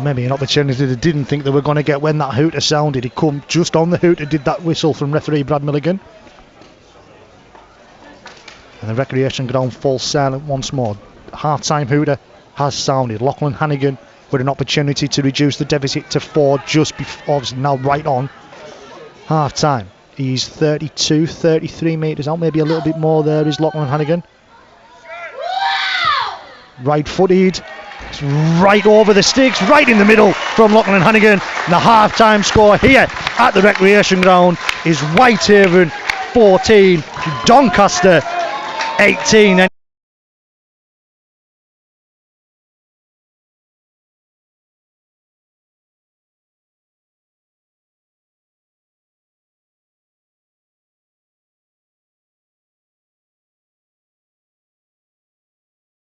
S1: Maybe an opportunity they didn't think they were going to get when that hooter sounded. He come just on the hooter, did that whistle from referee Brad Milligan. And the recreation ground falls silent once more. Half-time hooter has sounded. Lachlan Hannigan with an opportunity to reduce the deficit to 4 just before, obviously now right on half-time. He's 32, 33 metres out, maybe a little bit more there is Lachlan Hannigan. Right-footed, it's right over the sticks, right in the middle from Lachlan Hannigan. And the half-time score here at the recreation ground is Whitehaven 14, Doncaster 18. And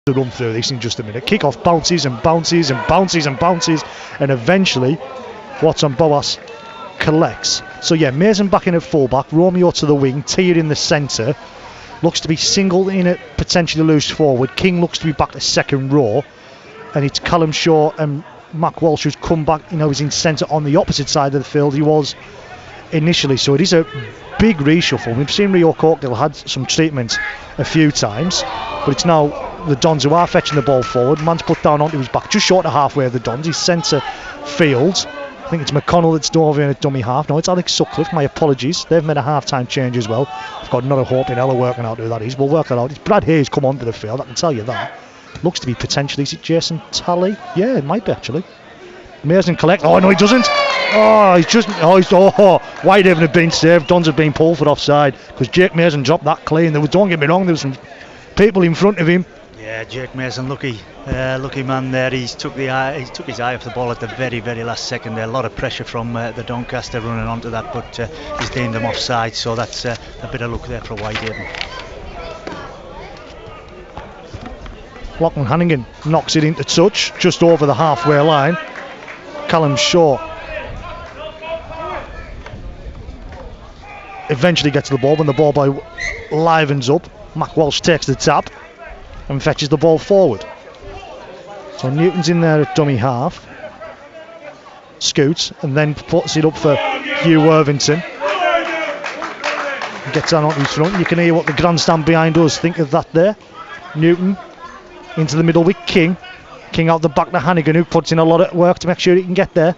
S1: to run through this in just a minute. Kick-off bounces and bounces and bounces and bounces, and eventually Watson Boas collects. So yeah, Mason back in at fullback, Romeo to the wing, Tia in the centre. Looks to be singled in at potentially loose forward. King looks to be back to second row, and it's Callum Shaw and Mac Walsh who's come back. You know, he's in centre on the opposite side of the field he was initially. So it is a big reshuffle. We've seen Rio Corkdale had some treatment a few times, but it's now the Dons who are fetching the ball forward. Man's put down onto his back, just short of halfway of the Dons. He's centre field. I think it's McConnell that's dove in at dummy half. No, it's Alex Sutcliffe. My apologies. They've made a half-time change as well. I've got another hope in hell working out who that is. We'll work that out. It's Brad Hayes come onto the field, I can tell you that. Looks to be potentially, is it Jason Talley? Yeah, it might be actually. Mason collect. Oh no, he doesn't. Whitehaven have been saved. Dons have been pulled for offside because Jake Mason dropped that clean. Don't get me wrong, there was some people in front of him.
S2: Yeah, Jake Mason, lucky man there. He took his eye off the ball at the very, very last second there. A lot of pressure from the Doncaster running onto that, but he's deemed them offside, so that's a bit of luck there for Whitehaven.
S1: Lachlan Hannigan knocks it into touch just over the halfway line. Callum Shaw eventually gets the ball when the ball boy livens up. Mac Walsh takes the tap and fetches the ball forward. So Newton's in there at dummy half, scoots and then puts it up for Hugh Worthington. Gets down onto his front. You can hear what the grandstand behind us think of that there. Newton into the middle with King. King out the back to Hannigan, who puts in a lot of work to make sure he can get there.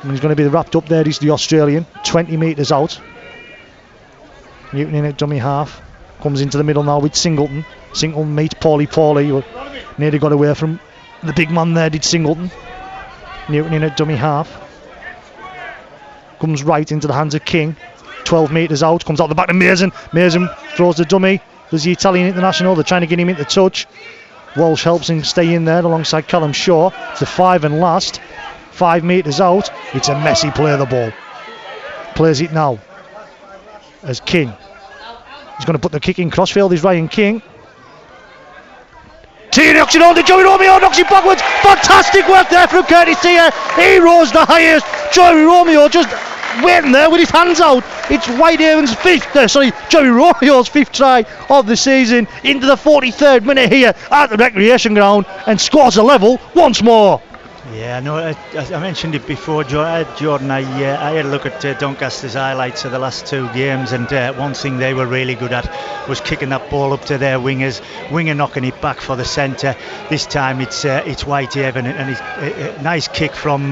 S1: And he's going to be wrapped up there. He's the Australian, 20 metres out. Newton in at dummy half. Comes into the middle now with Singleton. Singleton meets Paulie. Nearly got away from the big man there, did Singleton. Newton in at dummy half. Comes right into the hands of King. 12 metres out. Comes out the back to Mason. Mason throws the dummy. There's the Italian international. They're trying to get him into touch. Walsh helps him stay in there alongside Callum Shaw. It's the 5 and last. 5 metres out. It's a messy play of the ball. Plays it now as King. He's going to put the kick in crossfield. Is Ryan King. Tia knocks it on to Joey Romeo. Knocks it backwards. Fantastic work there from Curtis Tia. He rose the highest. Joey Romeo just waiting there with his hands out. It's Whitehaven's Joey Romeo's 5th try of the season into the 43rd minute here at the recreation ground and scores a level once more.
S2: Yeah, no, I mentioned it before, Jordan. I had a look at Doncaster's highlights of the last 2 games, and one thing they were really good at was kicking that ball up to their wingers. Winger knocking it back for the centre. This time it's Whitehaven, and it's a nice kick from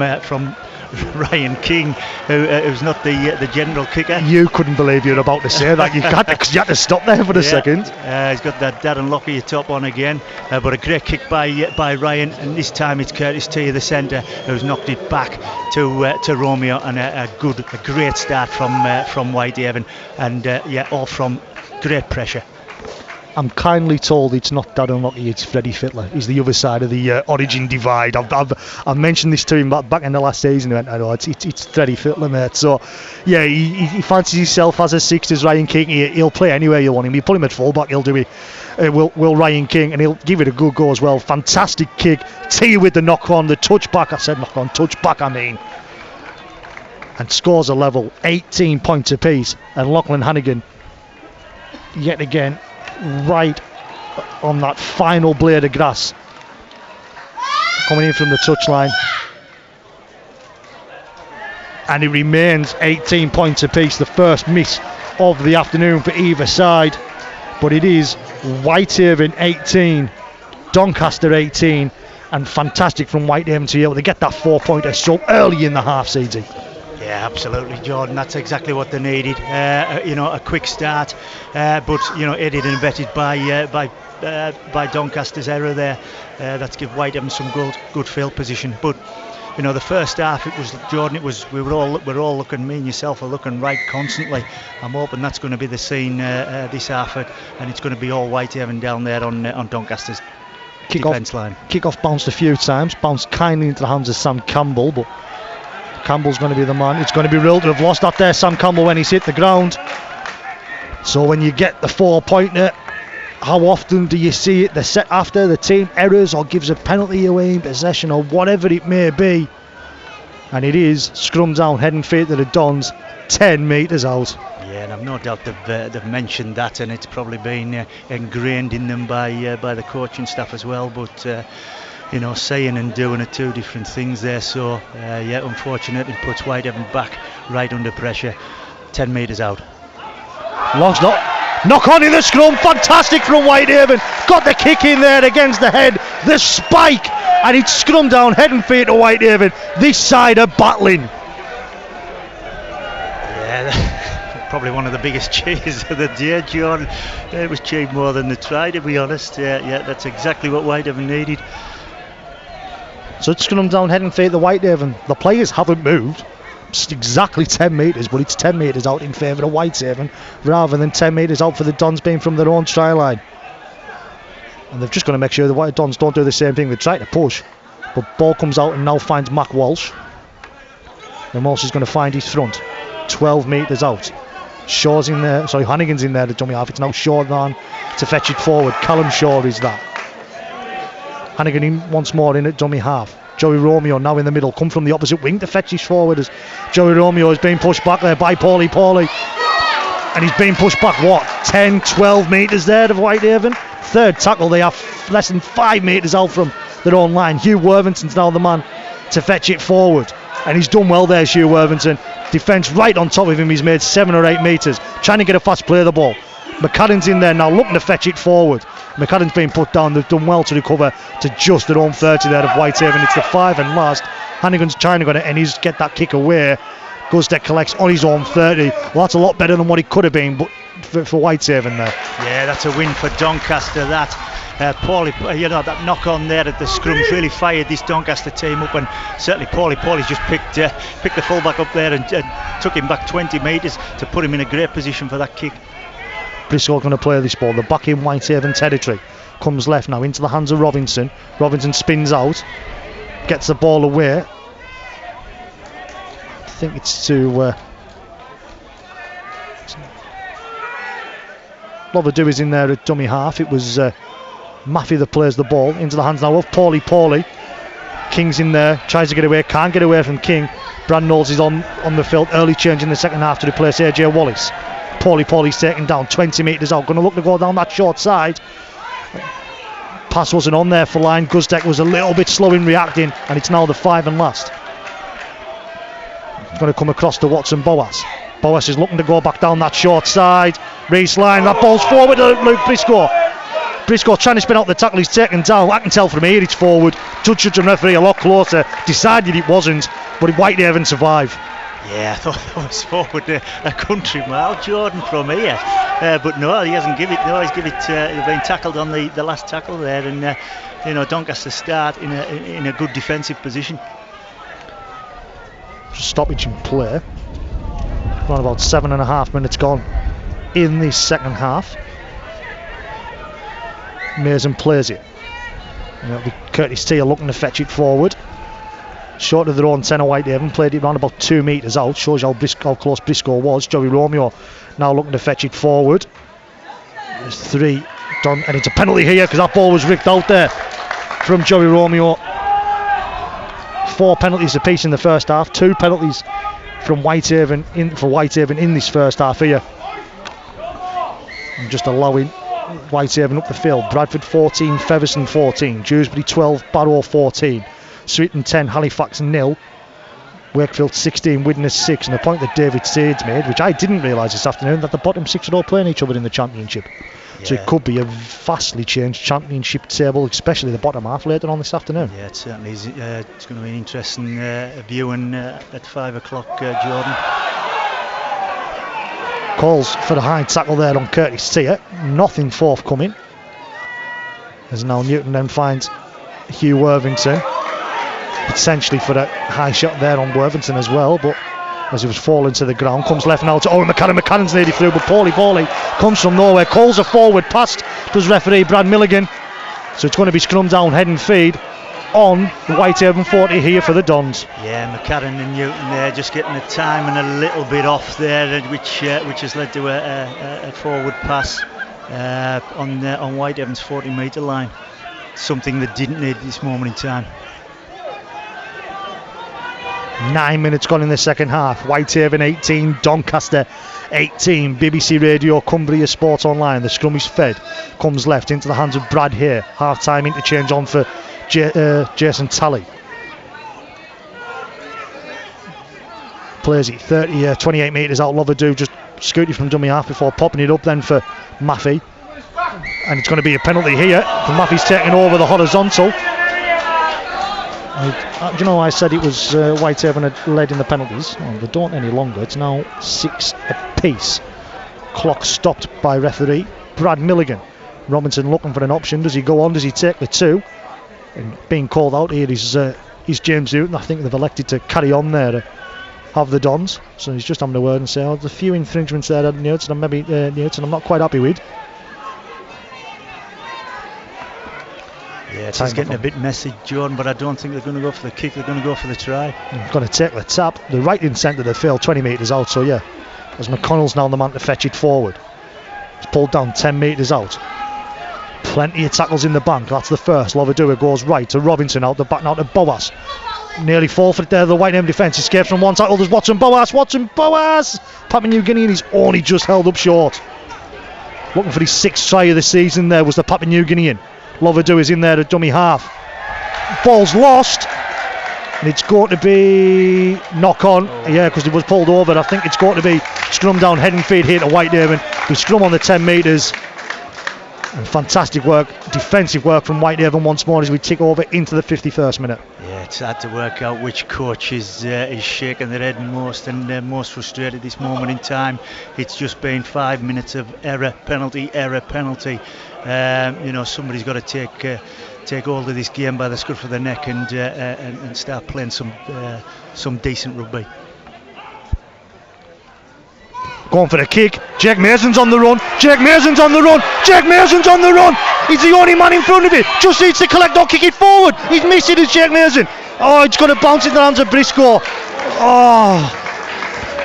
S2: Ryan King, who's not the general kicker.
S1: You couldn't believe you were about to say that. You had to stop there for a second.
S2: He's got that Darren Lockyer top on again, but a great kick by Ryan, and this time it's Curtis Tia, the centre, who's knocked it back to Romeo, and a great start from Whitehaven, and all from great pressure.
S1: I'm kindly told it's not Darren Lockyer, it's Freddie Fittler. He's the other side of the origin divide. I've mentioned this to him back in the last season. He went, I know, it's Freddie Fittler, mate. So, yeah, he fancies himself as a 6th as Ryan King. He'll play anywhere you want him. You put him at fullback, he'll do it. Will Ryan King, and he'll give it a good go as well. Fantastic kick. Tia with the knock on, the touchback. I said knock on, touchback, I mean. And scores a level, 18 points apiece. And Lachlan Hannigan, yet again, right on that final blade of grass, coming in from the touchline, and it remains 18 points apiece. The first miss of the afternoon for either side. but it is Whitehaven 18, Doncaster 18, and fantastic from Whitehaven to be able to get that 4-pointer so early in the half, CG.
S2: Yeah, absolutely, Jordan. That's exactly what they needed. A quick start, but aided and abetted by Doncaster's error there. That's give Whitehaven some good field position. But the first half, it was Jordan. We're all looking. Me and yourself are looking right constantly. I'm hoping that's going to be the scene this half, and it's going to be all Whitehaven down there on Doncaster's defence line.
S1: Kick-off bounced a few times, bounced kindly into the hands of Sam Campbell, but Campbell's going to be the man. It's going to be real to have lost that there, Sam Campbell, when he's hit the ground. So when you get the 4-pointer, how often do you see it the set after the team errors or gives a penalty away in possession or whatever it may be? And it is scrum down, heading fate to the Dons, 10 metres out.
S2: Yeah, and I've no doubt they've mentioned that, and it's probably been ingrained in them by the coaching staff as well. But saying and doing are two different things there. So unfortunately, it puts Whitehaven back right under pressure. 10 metres out.
S1: Long's knock on in the scrum, fantastic from Whitehaven. Got the kick in there against the head, the spike, and it's scrum down, head and feet to Whitehaven. This side are battling.
S2: Yeah, probably one of the biggest cheers of the day, John. It was cheered more than they tried, to be honest. Yeah, that's exactly what Whitehaven needed.
S1: So it's scrum down, head and feet to Whitehaven. The players haven't moved. It's exactly 10 metres, but it's 10 metres out in favour of Whitehaven rather than 10 metres out for the Dons being from their own try line. And they've just got to make sure the White Dons don't do the same thing. They try to push, but ball comes out and now finds Mac Walsh. And Walsh is going to find his front. 12 metres out. Shaw's in there, Hannigan's in there, the dummy half. It's now Shaw down to fetch it forward. Callum Shaw is that. Hannigan in once more in at dummy half. Joey Romeo now in the middle, come from the opposite wing to fetch his forward as Joey Romeo is being pushed back there by Paulie, and he's being pushed back 10, 12 metres there of Whitehaven. Third tackle, they are less than 5 metres out from their own line. Hugh Worthington's now the man to fetch it forward, and he's done well there, Hugh Worthington. Defence right on top of him, he's made 7 or 8 metres, trying to get a fast play of the ball. McCadden's in there now looking to fetch it forward. McCadden's been put down. They've done well to recover to just their own 30 there of Whitehaven. It's the 5 and last. Hannigan's trying to go and he's get that kick away. Guzdeck collects on his own 30. Well, that's a lot better than what it could have been, but for Whitehaven there.
S2: Yeah, that's a win for Doncaster. That Paulie, that knock on there at the scrums really fired this Doncaster team up, and certainly Paulie's just picked the fullback up there and took him back 20 metres to put him in a great position for that kick.
S1: Briscoe going to play this ball. They're back in Whitehaven territory. Comes left now into the hands of Robinson. Robinson spins out, gets the ball away. I think it's to Loverdew is in there at dummy half. It was Maffey that plays the ball into the hands now of Paulie. King's in there, tries to get away, can't get away from King. Brad Knowles is on the field. Early change in the second half to replace AJ Wallace. Paulie's taken down 20 metres out, going to look to go down that short side. Pass wasn't on there for line. Guzdeck was a little bit slow in reacting, and it's now the 5 and last. Going to come across to Watson Boas. Boas is looking to go back down that short side. Reese line, that ball's forward to Luke Briscoe. Briscoe trying to spin out the tackle, he's taken down. I can tell from here it's forward. Judge and referee a lot closer, decided it wasn't, but Whitehaven survive.
S2: Yeah, I thought that was forward a country mile, Jordan, from here. But no, he hasn't give it. No, he's give it. He's been tackled on the last tackle there, and Doncaster start in a good defensive position.
S1: Stoppage in play. Around about 7.5 minutes gone in the second half. Mason plays it. Curtis Teal looking to fetch it forward. Short of their own 10 of Whitehaven, played it around about 2 metres out. Shows how close Briscoe was. Joey Romeo now looking to fetch it forward. There's 3 done, and it's a penalty here because that ball was ripped out there from Joey Romeo. 4 penalties apiece in the first half. 2 penalties from Whitehaven in this first half here. And just allowing Whitehaven up the field. Bradford 14, Feverson 14, Dewsbury 12, Barrow 14. Swinton 10, Halifax 0, Wakefield 16, Widnes 6, and a point that David Sades made, which I didn't realise this afternoon, that the bottom 6 are all playing each other in the Championship. So it could be a vastly changed championship table, especially the bottom half later on this afternoon.
S2: Yeah, it certainly is. It's going to be an interesting viewing at 5 o'clock, Jordan.
S1: Calls for the high tackle there on Curtis Tier. Nothing forthcoming. As now Newton then finds Hugh Worthington. Potentially for a high shot there on Worthington as well, but as he was falling to the ground, comes left now to Owen McCann. McCann's nearly through, but Paulie comes from nowhere, calls a forward pass, does referee Brad Milligan. So it's going to be scrum down, head and feed on the Whitehaven 40 here for the Dons.
S2: Yeah, McCarran and Newton there just getting the timing a little bit off there, which has led to a forward pass on Whitehaven's 40 metre line. Something they didn't need at this moment in time.
S1: 9 minutes gone in the second half. Whitehaven 18, Doncaster 18. BBC Radio, Cumbria Sports Online. The scrum is fed. Comes left into the hands of Brad here. Half time interchange on for Jason Talley. Plays it 28 metres out. Loverdoo just scooted from dummy half before popping it up then for Maffey. And it's going to be a penalty here. Maffey's taking over the horizontal. Do you know I said it was Whitehaven had led in the penalties? Well, they don't any longer. It's now 6 apiece. Clock stopped by referee Brad Milligan. Robinson looking for an option. Does he go on? Does he take the 2? And being called out here is James Newton. I think they've elected to carry on there to have the Dons. So he's just having a word and say, there's a few infringements there at Newton I'm not quite happy with.
S2: Yeah, it's getting a bit messy, Jordan, but I don't think they're going to go for the kick. They're going to go for the try.
S1: Going to take the tap. The right in centre, they failed 20 metres out. So yeah, as McConnell's now the man to fetch it forward. It's pulled down 10 metres out. Plenty of tackles in the bank. That's the first. Loverdua goes right to Robinson, out the back now to Boas. Nearly fall for it there. The Whitehaven defence escapes from one tackle. There's Watson Boas. Papua New Guinea, and he's only just held up short. Looking for his 6th try of the season there was the Papua New Guinean. Loverdoo is in there at dummy half. Ball's lost. And it's going to be knock on. Yeah, because it was pulled over. I think it's going to be scrum down, head and feed here to Whitehaven. We scrum on the 10 metres. And fantastic work, defensive work from Whitehaven once more as we tick over into the 51st minute.
S2: Yeah, it's hard to work out which coach is shaking their head most and most frustrated this moment in time. It's just been 5 minutes of error, penalty. Somebody's got to take hold of this game by the scruff of the neck and start playing some decent rugby.
S1: Going for the kick. Jake Mason's on the run. He's the only man in front of it. Just needs to collect or kick it forward. He's missed it as Jake Mason. It's going to bounce in the hands of Briscoe.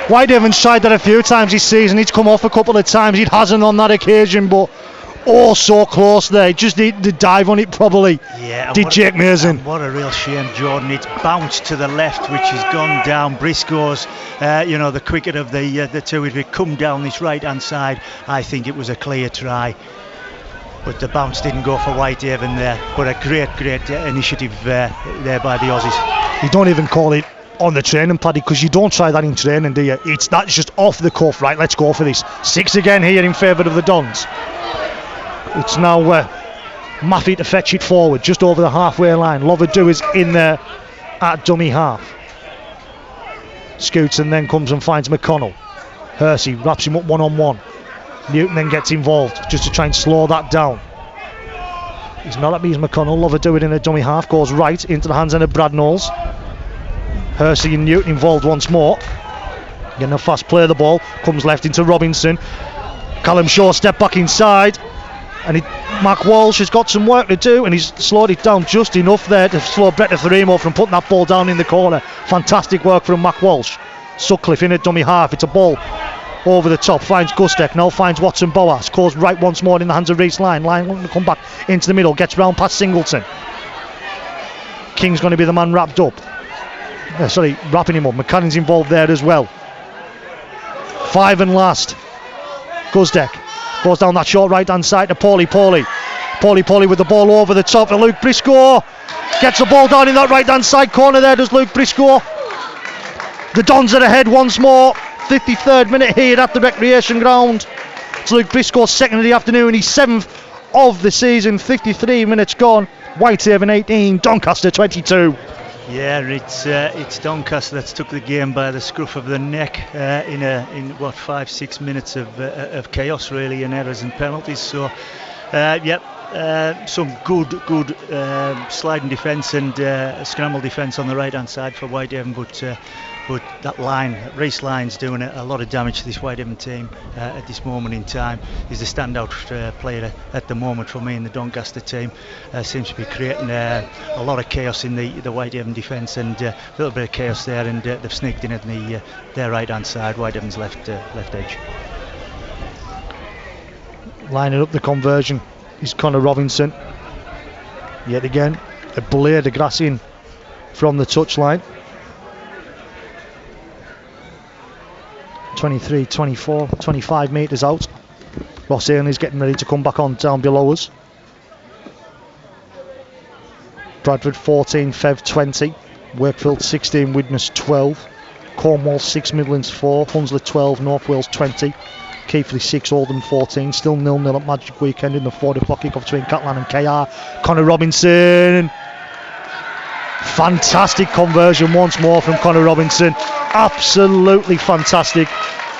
S1: Whitehaven's tried that a few times this season. He's come off a couple of times. He hasn't on that occasion, but so close there. Just need to dive on it probably.
S2: Yeah,
S1: did Jake Mason.
S2: What a real shame, Jordan. It's bounced to the left, which has gone down. Briscoe's, the quicker of the two. If it come down this right hand side, I think it was a clear try. But the bounce didn't go for Whitehaven there. But a great initiative there by the Aussies.
S1: You don't even call it on the training, Paddy, because you don't try that in training, do you? That's just off the cuff, right? Let's go for this. 6 again here in favour of the Dons. It's now Maffey to fetch it forward, just over the halfway line. Loverdoo is in there at dummy half. Scoots and then comes and finds McConnell. Hersey wraps him up one-on-one. Newton then gets involved just to try and slow that down. He's not at me, he's McConnell. Loverdoo it in a dummy half, goes right into the hands of Brad Knowles. Hersey and Newton involved once more. Getting a fast play of the ball. Comes left into Robinson. Callum Shaw step back inside. And Mark Walsh has got some work to do, and he's slowed it down just enough there to slow Brett Farimo from putting that ball down in the corner. Fantastic work from Mark Walsh. Sutcliffe in at dummy half. It's a ball over the top. Finds Gustek. Now finds Watson Boas. Goes right once more in the hands of Reece Line. Line looking to come back into the middle. Gets round past Singleton. King's going to be the man wrapped up. Wrapping him up. McCann's involved there as well. 5 and last. Gustek. Goes down that short right hand side to Paulie with the ball over the top to Luke Briscoe. Gets the ball down in that right hand side corner there, does Luke Briscoe. The Dons are ahead once more. 53rd minute here at the recreation ground. It's Luke Briscoe, second of the afternoon. He's 7th of the season. 53 minutes gone. Whitehaven 18, Doncaster 22.
S2: Yeah, it's Doncaster that's took the game by the scruff of the neck in 5-6 minutes of chaos really, and errors and penalties. So some good sliding defence and scramble defence on the right hand side for Whitehaven, but that line, Reece Lyons, doing a lot of damage to this Whitehaven team at this moment in time. He's the standout player at the moment for me in the Doncaster team. Seems to be creating a lot of chaos in the Whitehaven defence, and a little bit of chaos there, and they've sneaked in at their right hand side, Whitehaven's left edge.
S1: Lining up the conversion is Connor Robinson. Yet again, a blade of grass in from the touchline. 23, 24, 25 metres out. Ross Ainley's getting ready to come back on down below us. Bradford 14, Fev 20. Wakefield 16, Widnes 12. Cornwall 6, Midlands 4. Hunslet 12, North Wales 20. Keighley 6, Oldham 14. Still 0-0 at Magic Weekend in the 4 o'clock kick-off between Catalan and KR. Connor Robinson. Fantastic conversion once more from Connor Robinson. Absolutely fantastic.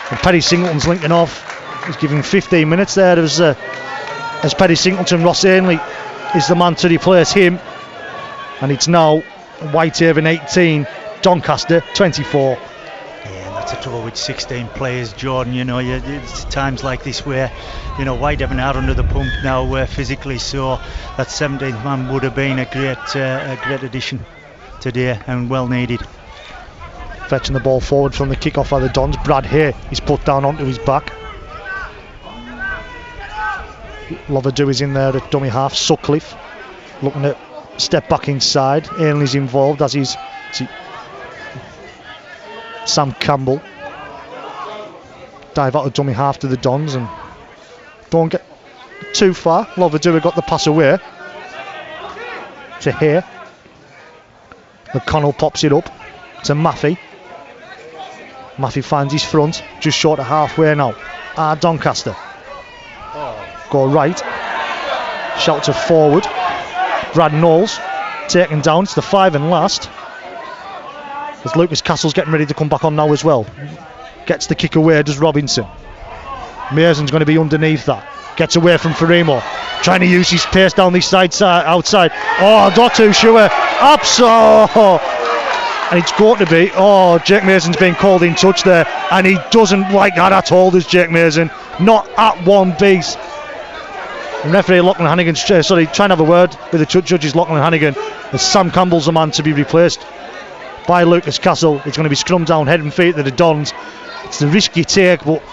S1: And Perry Singleton's linking off. He's giving 15 minutes there as Perry Singleton. Ross Ainley is the man to replace him. And it's now Whitehaven 18, Doncaster 24.
S2: Yeah, that's the trouble with 16 players, Jordan. You know, it's times like this where, you know, Whitehaven are under the pump now physically, so that 17th man would have been a great addition today and well needed.
S1: Fetching the ball forward from the kick-off by the Dons. Brad Hay is put down onto his back. Loverdew is in there at dummy half. Sutcliffe looking at step back inside. Ainley's involved, as is Sam Campbell. Dive out of dummy half to the Dons and don't get too far. Loverdew got the pass away to Hay. McConnell pops it up to Maffey. Maffey finds his front, just short of halfway now. Doncaster. Go right. Shout to forward. Brad Knowles taken down. It's the 5 and last. As Lucas Castle's getting ready to come back on now as well. Gets the kick away, does Robinson. Mason's going to be underneath that. Gets away from Farimo. Trying to use his pace down this outside. Oh, not too sure. And it's going to be, Jake Mason's been called in touch there, and he doesn't like that at all, does Jake Mason. Not at one beat. And referee Lachlan Hannigan, trying to have a word with the judges, Lachlan Hannigan, as Sam Campbell's the man to be replaced by Lucas Castle. It's going to be scrum down, head and feet to the Dons. It's a risky take, but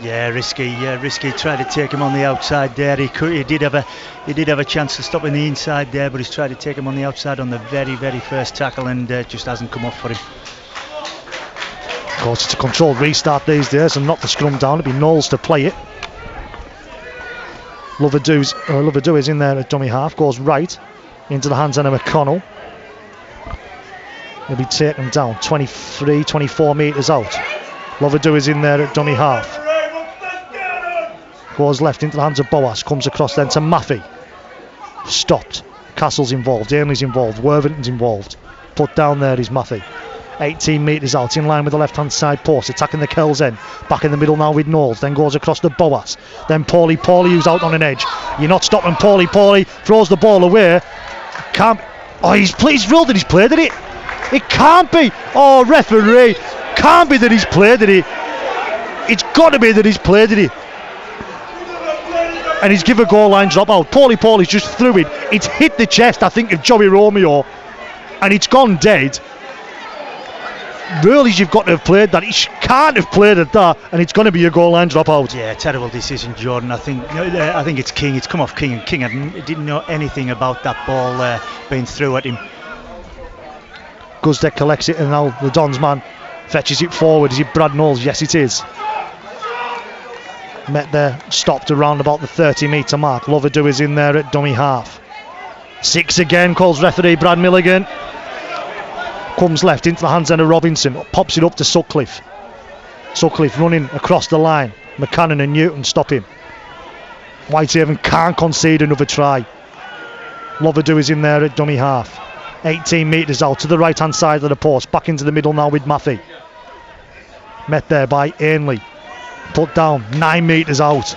S1: risky. Tried to take him on the outside there. He did have a chance to stop in the inside there, but he's tried to take him on the outside on the very first tackle, and just hasn't come off for him. Of course, it's a controlled restart these days, and not the scrum down. It'll be Knowles to play it. Loverdew is in there at dummy half, goes right into the hands of McConnell. He'll be taken down 24 metres out. Loverdew is in there at dummy half. Goes left into the hands of Boas, comes across then to Maffey. Stopped. Castle's involved, Ainley's involved, Worthington's involved. Put down there is Maffey. 18 metres out, in line with the left hand side post, attacking the Kells end. Back in the middle now with Knowles, then goes across to Boas. Then Paulie who's out on an edge. You're not stopping Paulie, throws the ball away. He's ruled that he's played at it. It can't be. Referee. Can't be that he's played at it. It's got to be that he's played at it. And he's given a goal line drop out. Paulie's just threw it. It's hit the chest, I think, of Joey Romeo, and it's gone dead. Really, you've got to have played that. He can't have played at that, and it's going to be a goal line drop out.
S2: Yeah, terrible decision, Jordan. I think it's King. It's come off King, and King didn't know anything about that ball being through at him.
S1: Guzdeck collects it, and now the Dons man fetches it forward. Is it Brad Knowles? Yes, it is. Met there, stopped around about the 30 metre mark. Loverdew is in there at dummy half. 6 again, calls referee Brad Milligan. Comes left into the hands end of Robinson. Pops it up to Sutcliffe. Sutcliffe running across the line. McCannon and Newton stop him. Whitehaven can't concede another try. Loverdew is in there at dummy half. 18 metres out to the right hand side of the post. Back into the middle now with Maffey. Met there by Ainley. Put down 9 metres out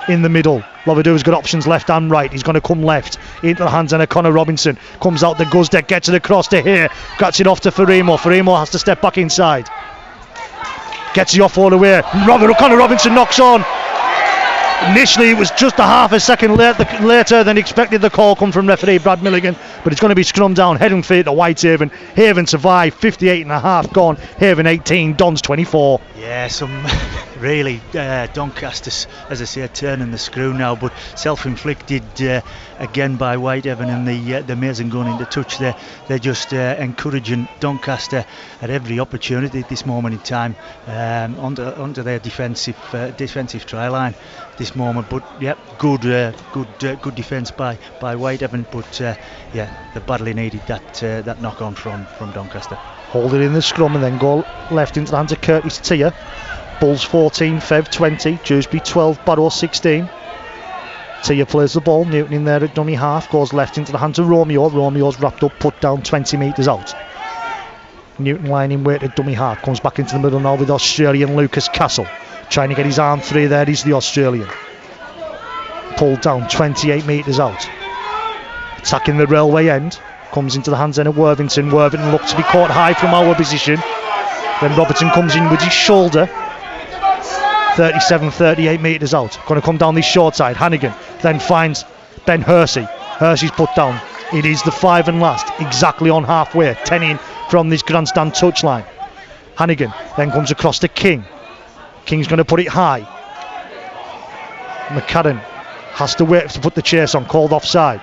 S1: in the middle. Loverdew got options left and right. He's going to come left into the hands of Connor Robinson. Comes out the Guzdeck, gets it across to here. Gets it off to Farimo. Farimo has to step back inside. Gets the off all the way. Connor Robinson knocks on. Initially it was just a half a second later than expected. The call come from referee Brad Milligan, but it's going to be scrum down, head and feet to Whitehaven. Haven survive, 58 and a half gone. Haven 18, Dons 24.
S2: Yeah, some really Doncaster, as I say, turning the screw now, but self-inflicted again by Whitehaven, and the amazing gun into touch there. They're just encouraging Doncaster at every opportunity at this moment in time onto their defensive try line this moment. But yeah, good defence by Whitehaven, but they badly needed that knock on from Doncaster.
S1: Hold it in the scrum and then go left into the hands of Curtis Tier. Bulls 14, Fev 20, Dewsbury 12, Barrow 16. Tier plays the ball, Newton in there at dummy half, goes left into the hands of Romeo. Romeo's wrapped up, put down 20 metres out. Newton lining weight at dummy half, comes back into the middle now with Australian Lucas Castle. Trying to get his arm free there, he's the Australian. Pulled down 28 metres out. Attacking the railway end, comes into the hands then of Worthington. Worthington looks to be caught high from our position. Then Robertson comes in with his shoulder. 37, 38 metres out. Going to come down this short side. Hannigan then finds Ben Hersey. Hersey's put down. It is the 5 and last, exactly on halfway. 10 in from this grandstand touchline. Hannigan then comes across to King. King's going to put it high. McCadden has to wait to put the chase on, called offside.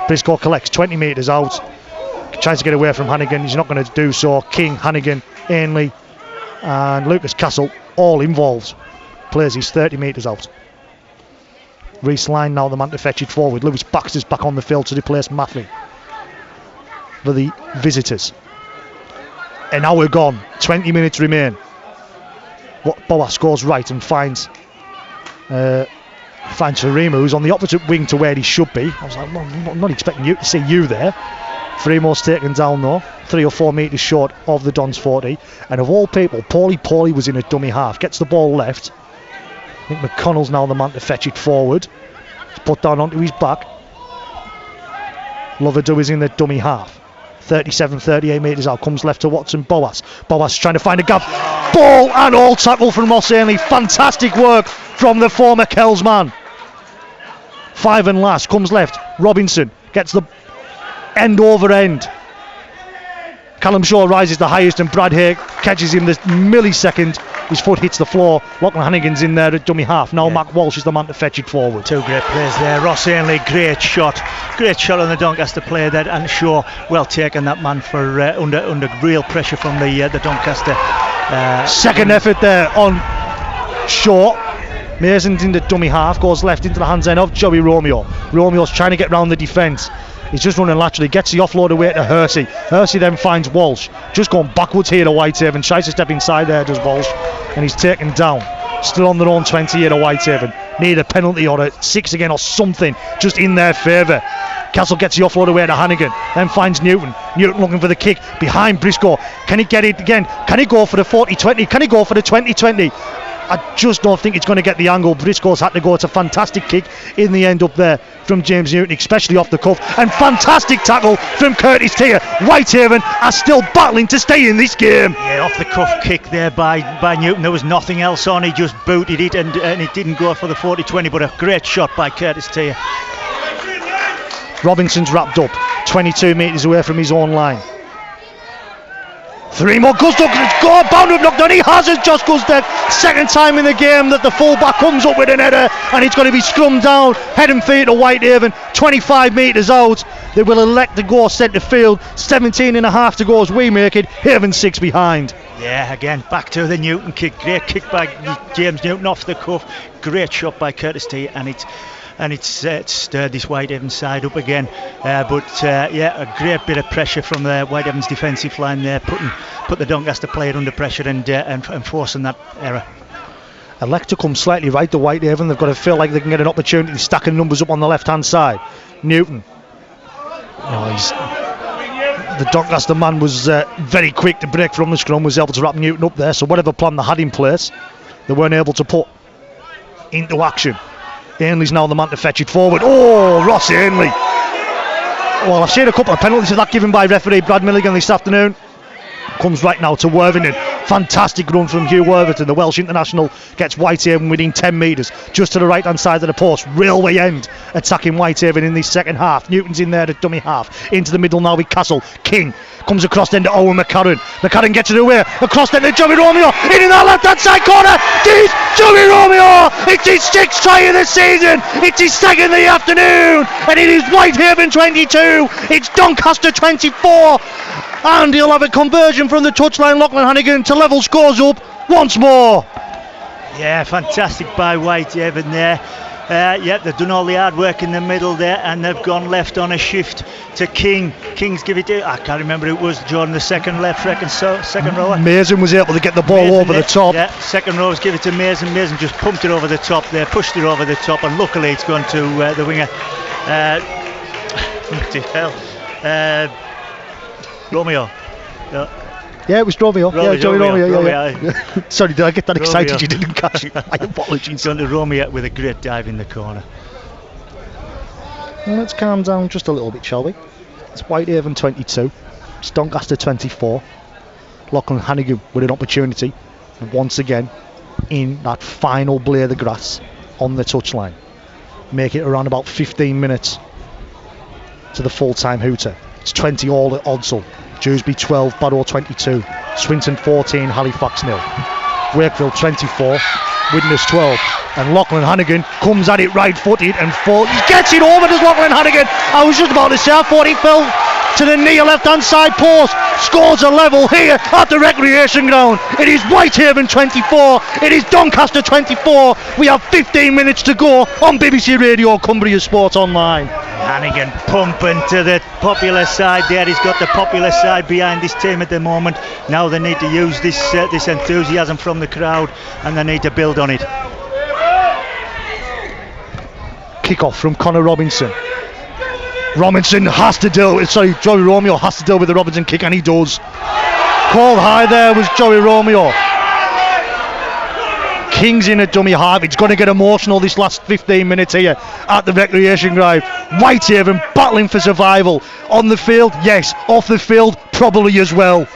S1: Briscoe collects 20 metres out. Tries to get away from Hannigan. He's not going to do so. King, Hannigan, Ainley and Lucas Castle all involved. Plays his 30 metres out. Reese Line now the man to fetch it forward. Lewis Baxter's back on the field to replace Maffey for the visitors. An hour gone, 20 minutes remain. Boas goes right and finds Farimo, who's on the opposite wing to where he should be. I was like, I'm not expecting you to see you there. Farimo's taken down though, 3 or 4 metres short of the Dons 40. And of all people, Paulie was in a dummy half. Gets the ball left. I think McConnell's now the man to fetch it forward. It's put down onto his back. Loverdew is in the dummy half. 37, 38 metres out. Comes left to Watson. Boas trying to find a gap. Ball and all tackle from Ross Ainley. Fantastic work from the former Kells man. 5 and last. Comes left. Robinson gets the end over end. Callum Shaw rises the highest and Brad Hay catches him the millisecond. His foot hits the floor. Lachlan Hannigan's in there at dummy half. Now Mac Walsh is the man to fetch it forward.
S2: Two great plays there. Ross Ainley, great shot on the Doncaster player there, and Shaw well taken that man for under real pressure from the Doncaster.
S1: Second effort there on Shaw. Mason's in the dummy half, goes left into the hands then of Joey Romeo. Romeo's trying to get round the defence. He's just running laterally, gets the offload away to Hersey. Hersey then finds Walsh. Just going backwards here to Whitehaven. Tries to step inside there, does Walsh. And he's taken down. Still on their own 20 here to Whitehaven. Need a penalty or a 6 again or something just in their favour. Castle gets the offload away to Hannigan. Then finds Newton. Newton looking for the kick behind Briscoe. Can he get it again? Can he go for the 40-20? Can he go for the 20-20? I just don't think it's going to get the angle. Briscoe's had to go. It's a fantastic kick in the end up there from James Newton, especially off the cuff. And fantastic tackle from Curtis Tier. Whitehaven are still battling to stay in this game.
S2: Yeah, off the cuff kick there by Newton. There was nothing else on. He just booted it and it didn't go for the 40-20, but a great shot by Curtis Tier.
S1: Robinson's wrapped up 22 metres away from his own line. 3 more. Guzdeck, go, bound up, knocked on. He has it, Josh Guzdeck. Second time in the game that the fullback comes up with an header, and it's going to be scrummed down, head and feet to Whitehaven. 25 metres out. They will elect to go centre field. 17 and a half to go as we make it. Haven 6 behind.
S2: Yeah, again, back to the Newton kick. Great kick by James Newton off the cuff. Great shot by Curtis T, and it's stirred this Whitehaven side up again. A great bit of pressure from the Whitehaven's defensive line there, put the Doncaster player under pressure and forcing that error.
S1: elect to come slightly right to Whitehaven. They've got to feel like they can get an opportunity to stack numbers up on the left-hand side. Newton. The Doncaster man was very quick to break from the scrum, was able to wrap Newton up there. So whatever plan they had in place, they weren't able to put into action. Ainley's now the man to fetch it forward. Oh, Ross Ainley. Well, I've seen a couple of penalties of that given by referee Brad Milligan this afternoon. Comes right now to Worthington. Fantastic run from Hugh Worthington. The Welsh international gets Whitehaven within 10 metres, just to the right hand side of the post. Railway end attacking Whitehaven in this second half. Newton's in there at dummy half. Into the middle now with Castle. King comes across then to Owen McCarran. McCarran gets it away. Across then to Joey Romeo. In that left hand side corner. It's Joey Romeo. It's his 6th try of the season. It's his 2nd of the afternoon. And it is Whitehaven 22. It's Doncaster 24. And he'll have a conversion from the touchline. Lachlan Hannigan to level scores up once more.
S2: Yeah, fantastic by Whitehaven there. They've done all the hard work in the middle there, and they've gone left on a shift to King. King's give it to, I can't remember who it was, Jordan, the second left, reckon, so second rower.
S1: Mason was able to get the ball over the top.
S2: Yeah, second rowers give it to Mason. Mason just pumped it over the top there, pushed it over the top, and luckily it's gone to the winger. What the hell? Romeo.
S1: Yeah, it was Romeo. Joey Romeo.
S2: Yeah.
S1: Sorry, did I get that excited?
S2: Romeo.
S1: You didn't catch it. My apologies.
S2: It's gone to Romeo with a great dive in the corner.
S1: Well, let's calm down just a little bit, shall we? It's Whitehaven 22. It's Doncaster 24. Lachlan Hannigan with an opportunity once again in that final blade of grass on the touchline. Make it around about 15 minutes to the full-time hooter. It's 20 all at Odsal. Dewsbury 12, Barrow 22, Swinton 14, Halifax 0. Wakefield 24, Widnes 12, and Lachlan Hannigan comes at it right-footed and gets it over to Lachlan Hannigan. I was just about to say, I thought he fell to the near left-hand side post. Scores a level here at the recreation ground. It is Whitehaven 24, it is Doncaster 24. We have 15 minutes to go on BBC Radio Cumbria Sport Online.
S2: Hannigan pumping to the popular side there. He's got the popular side behind this team at the moment. Now they need to use this enthusiasm from the crowd, and they need to build on it.
S1: Kick-off from Connor Robinson. Robinson has to deal with, Joey Romeo has to deal with the Robinson kick, and he does. Called high there was Joey Romeo. King's in a dummy half. It's going to get emotional this last 15 minutes here at the recreation ground. Whitehaven battling for survival. On the field, yes. Off the field, probably as well.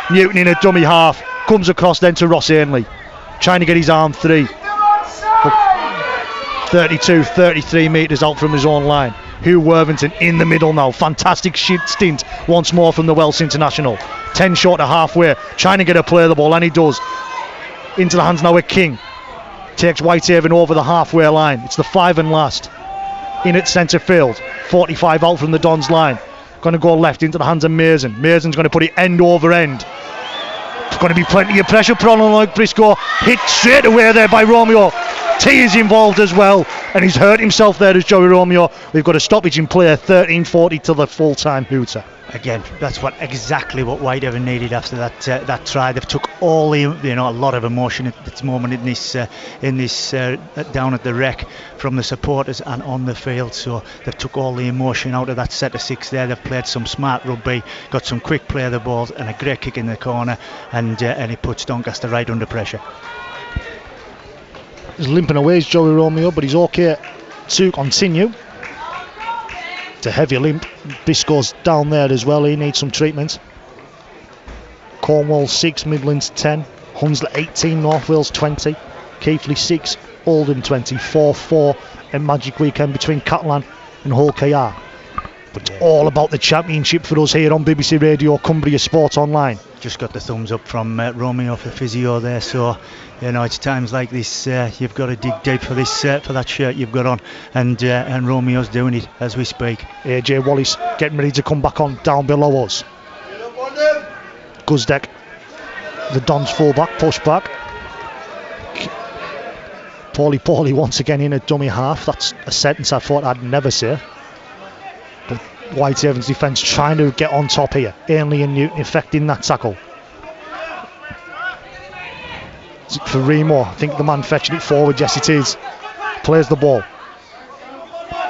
S1: Newton in a dummy half. Comes across then to Ross Ainley. Trying to get his arm free. 32, 33 metres out from his own line. Hugh Worthington in the middle now. Fantastic stint once more from the Welsh international. 10 short of halfway. Trying to get a play of the ball, and he does. Into the hands now with King. Takes Whitehaven over the halfway line. It's the 5 and last. In at centre field. 45 out from the Dons line. Going to go left into the hands of Mason. Mason's going to put it end over end. There's going to be plenty of pressure put on like Briscoe. Hit straight away there by Romeo. T is involved as well, and he's hurt himself there as Joey Romeo. We've got a stoppage in play. 13:40 to the full-time hooter.
S2: Again, that's exactly what Whitehaven needed after that try. They've took all the, a lot of emotion at this moment in this down at the Rec from the supporters and on the field. So they've took all the emotion out of that set of 6 there. They've played some smart rugby, got some quick play of the balls, and a great kick in the corner, and it puts Doncaster right under pressure.
S1: He's limping away, is Joey Romeo, but he's okay to continue. It's a heavy limp. Biscoe's down there as well. He needs some treatment. Cornwall 6, Midlands 10, Hunslet 18, North Wales 20, Keighley 6, Oldham 20, 4-4, and Magic Weekend between Catalan and Hull KR. But it's all about the championship for us here on BBC Radio Cumbria Sport Online.
S2: Just got the thumbs up from Romeo for physio there, so it's times like this you've got to dig deep for this for that shirt you've got on, and Romeo's doing it as we speak.
S1: AJ Wallace getting ready to come back on down below us. Guzdek, the Dons fullback, push back. Paulie once again in a dummy half. That's a sentence I thought I'd never say. But Whitehaven's defence trying to get on top here. Ainley and Newton effecting that tackle. Is it for Remo? I think the man fetching it forward. Yes, it is. Plays the ball.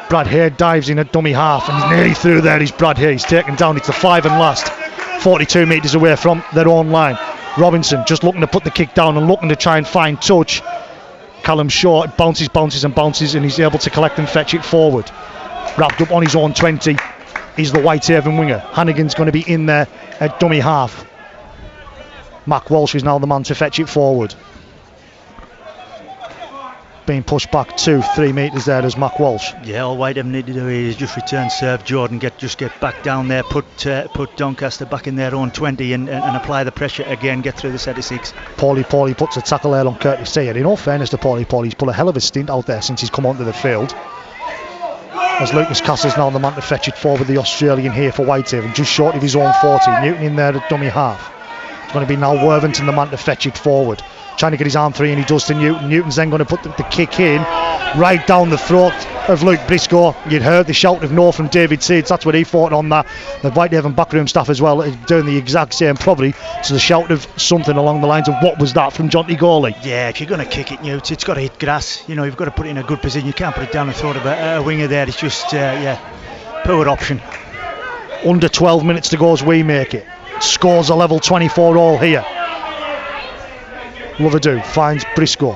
S1: Brad Hare dives in at dummy half, and he's nearly through there. He's Brad Hare. He's taken down. It's the 5 and last. 42 metres away from their own line. Robinson just looking to put the kick down and looking to try and find touch. Callum Shaw bounces and bounces, and he's able to collect and fetch it forward. Wrapped up on his own 20 is the Whitehaven winger. Hannigan's going to be in there at dummy half. Mac Walsh is now the man to fetch it forward. Being pushed back 2-3 metres there as Mac Walsh.
S2: Yeah, all Whitehaven need to do is just return serve Jordan, get back down there, put Doncaster back in their own 20 and apply the pressure again, get through the set of 6.
S1: Paulie puts a tackle there on Curtis T. And in all fairness to Paulie, he's put a hell of a stint out there since he's come onto the field. As Lucas Castle's now the man to fetch it forward, the Australian here for Whitehaven, just short of his own 40. Newton in there at dummy half. It's going to be now Worthington the man to fetch it forward. Trying to get his arm free, and he does to Newton. Newton's then going to put the kick in right down the throat of Luke Briscoe. You'd heard the shout of no from David Seeds. That's what he thought on that. The Whitehaven backroom staff as well doing the exact same, probably to the shout of something along the lines of what was that from Jonty Gawley.
S2: Yeah, if you're going to kick it, Newt, it's got to hit grass. You know, you've got to put it in a good position. You can't put it down the throat of a winger there. It's just poor option.
S1: Under 12 minutes to go as we make it. Scores a level 24 all here. Loverdew finds Briscoe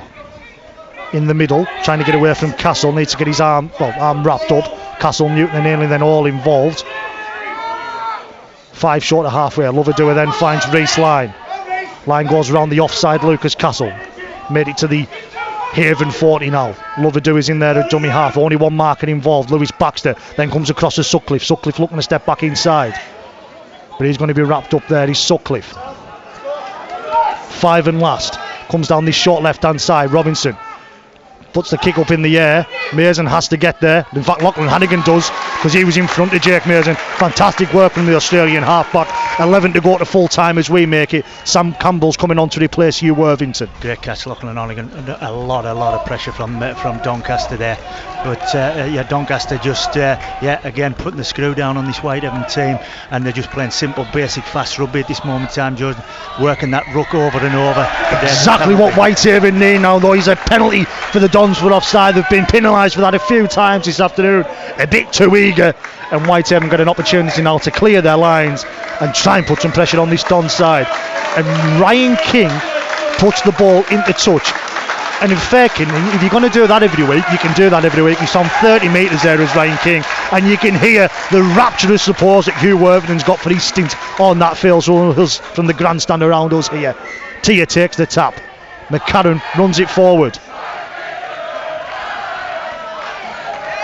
S1: in the middle, trying to get away from Castle. Needs to get his arm wrapped up. Castle, Newton and Ainley then all involved. 5 short of halfway. Loverdew then finds Reece Line. Line goes around the offside. Lucas Castle made it to the Haven 40 now. Loverdew is in there at dummy half. Only one marker involved. Lewis Baxter then comes across to Sutcliffe. Sutcliffe looking to step back inside, but he's going to be wrapped up there. He's Sutcliffe. 5 and last. Comes down this short left hand side. Robinson puts the kick up in the air. Mason has to get there. In fact, Lachlan Hannigan does, because he was in front of Jake Mason. Fantastic work from the Australian halfback. 11 to go to full time as we make it. Sam Campbell's coming on to replace Hugh Worthington.
S2: Great catch, Lachlan Hannigan. A lot of pressure from Doncaster there. But Doncaster just again putting the screw down on this Whitehaven team, and they're just playing simple, basic, fast rugby at this moment in time. Jordan working that ruck over and over.
S1: Exactly what Whitehaven need now, though. He's a penalty for the Dons for offside. They've been penalised for that a few times this afternoon. A bit too eager, and Whitehaven got an opportunity now to clear their lines and try and put some pressure on this Don side. And Ryan King puts the ball into touch. And in fair King, if you're going to do that every week, you can do that every week. He's on 30 metres there as Ryan King, and you can hear the rapturous applause that Hugh Worthington's got for his stint on that field from the grandstand around us here. Tia takes the tap. McCarron runs it forward.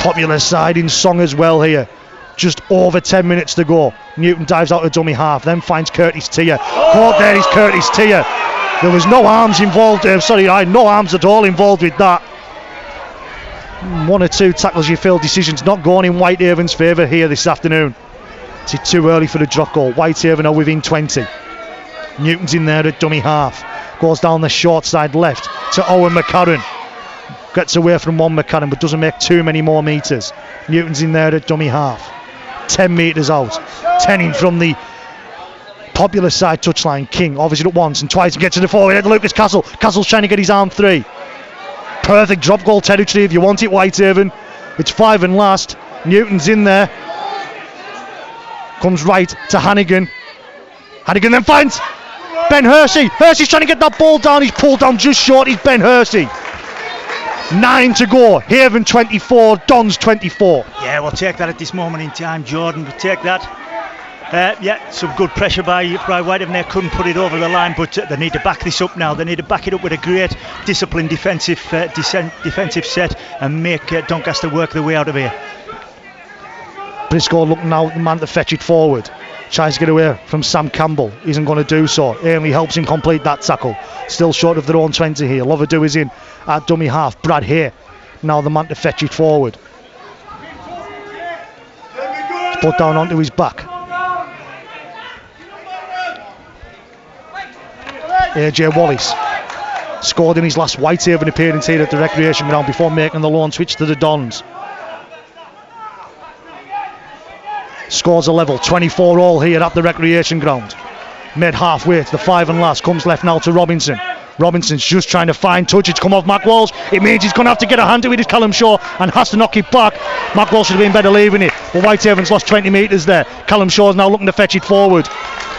S1: Popular side in song as well here. Just over 10 minutes to go. Newton dives out of dummy half, then finds Curtis Tia. Caught there is Curtis Tia. There was no arms involved. No arms at all involved with that. 1 or 2 tackles you feel decisions not going in Whitehaven's favour here this afternoon. It's too early for the drop goal. Whitehaven are within 20. Newton's in there at dummy half. Goes down the short side left to Owen McCarron. Gets away from one McCarron but doesn't make too many more metres. Newton's in there at dummy half. 10 metres out. 10 in from the Popular side touchline. King offers it up once and twice and gets to the forward. Lucas Castle. Castle's trying to get his arm free. Perfect drop goal territory if you want it, Whitehaven. It's 5 and last. Newton's in there. Comes right to Hannigan. Hannigan then finds Ben Hersey. Hersey's trying to get that ball down. He's pulled down just short. He's Ben Hersey. 9 to go. Haven 24, Dons 24.
S2: Yeah, we'll take that at this moment in time, Jordan. We'll take that. Some good pressure by Whitehaven there. Couldn't put it over the line, but they need to back this up now. They need to back it up with a great disciplined defensive set and make Doncaster work their way out of here.
S1: Briscoe looking now, the man to fetch it forward. Tries to get away from Sam Campbell. Isn't going to do so. Ainley helps him complete that tackle. Still short of their own 20 here. Loverdew is in at dummy half. Brad Hare now the man to fetch it forward. It's put down onto his back. AJ Wallace scored in his last Whitehaven appearance here at the recreation ground before making the loan switch to the Dons. Scores a level 24 all here at the recreation ground. Mid halfway to the 5 and last. Comes left now to Robinson. Robinson's just trying to find touch. It's come off Mac Walsh. It means he's going to have to get a hand to it. It's Callum Shaw and has to knock it back. Mac Walsh should have been better leaving it, but Whitehaven's lost 20 metres there. Callum Shaw's now looking to fetch it forward,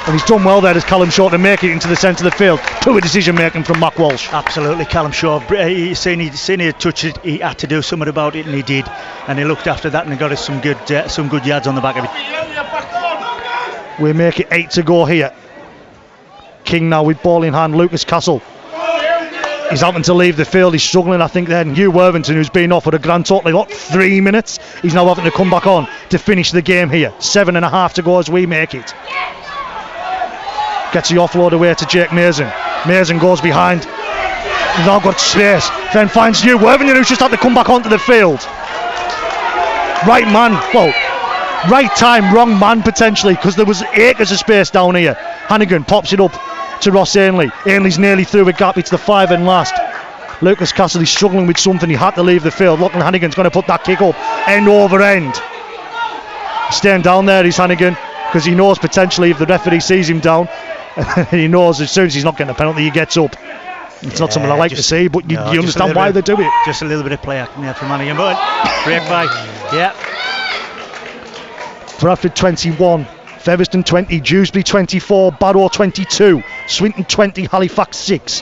S1: and he's done well there as Callum Shaw to make it into the centre of the field. Poor decision making from Mac Walsh.
S2: Absolutely, Callum Shaw. He's seen he touched it. He had to do something about it, and he did. And he looked after that, and he got us some good yards on the back of it.
S1: We make it 8 to go here. King now with ball in hand. Lucas Castle. He's having to leave the field. He's struggling, I think. Then Hugh Worthington, who's been offered a grand total of 3 minutes, he's now having to come back on to finish the game here. 7.5 to go as we make it. Gets the offload away to Jake Mason. Mason goes behind. He's now got space. Then finds Hugh Worthington, who's just had to come back onto the field. Right man. Well, right time, wrong man potentially, because there was acres of space down here. Hannigan pops it up to Ross Ainley. Ainley's nearly through a gap. It's the 5 and last. Lucas Castle is struggling with something. He had to leave the field. Lachlan Hannigan's going to put that kick up end over end. Staying down there is Hannigan, because he knows potentially if the referee sees him down, he knows as soon as he's not getting a penalty, he gets up. It's not something I like to see, but you understand why they do it.
S2: Just a little bit of play acting there from Hannigan, but break by. Yeah.
S1: Bradford 21, Featherstone 20, Dewsbury 24, Barrow 22, Swinton 20, Halifax 6.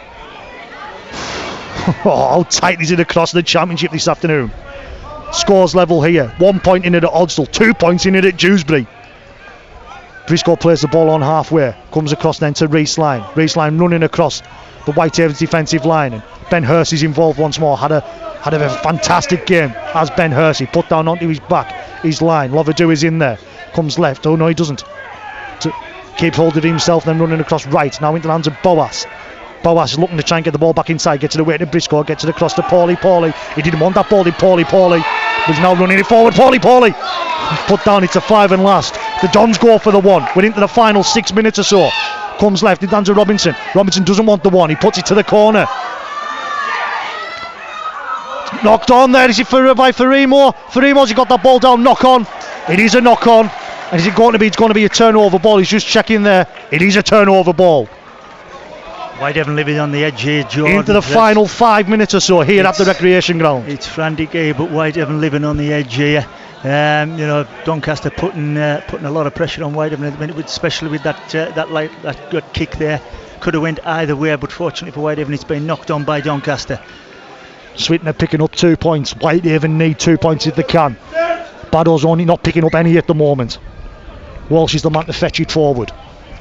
S1: How tight is it across the championship this afternoon? Scores level here. 1 point in it at Odstall, 2 points in it at Dewsbury. Briscoe plays the ball on halfway, comes across then to Reese Line. Reese Line running across the Whitehaven's defensive line, and Ben Hersey's involved once more. Had a fantastic game as Ben Hersey put down onto his back his line. Loverdue is in there, comes left. Oh no, he doesn't. Keeps hold of himself, then running across right, now into the hands of Boas. Boas is looking to try and get the ball back inside, gets it away to Briscoe, gets it across to Paulie. He didn't want that ball, did Paulie. He's now running it forward. Paulie put down. It's a 5 and last. The Dons go for the one. We're into the final 6 minutes or so. Comes left, it's down to Robinson. Robinson doesn't want the one, he puts it to the corner. Knocked on there. Is it by Farimo? Farimo's got that ball down. Knock on. It is a knock on. And is it going to be? It's going to be a turnover ball. He's just checking there. It is a turnover ball.
S2: Whitehaven living on the edge here, Jordan.
S1: Into the final 5 minutes or so here at the recreation ground.
S2: It's frantic here, but Whitehaven living on the edge here. Doncaster putting a lot of pressure on Whitehaven at the minute, especially with that good kick there. Could have went either way, but fortunately for Whitehaven, it's been knocked on by Doncaster.
S1: Swinton are picking up 2 points. Whitehaven need 2 points if they can. Baddo's only not picking up any at the moment. Walsh is the man to fetch it forward.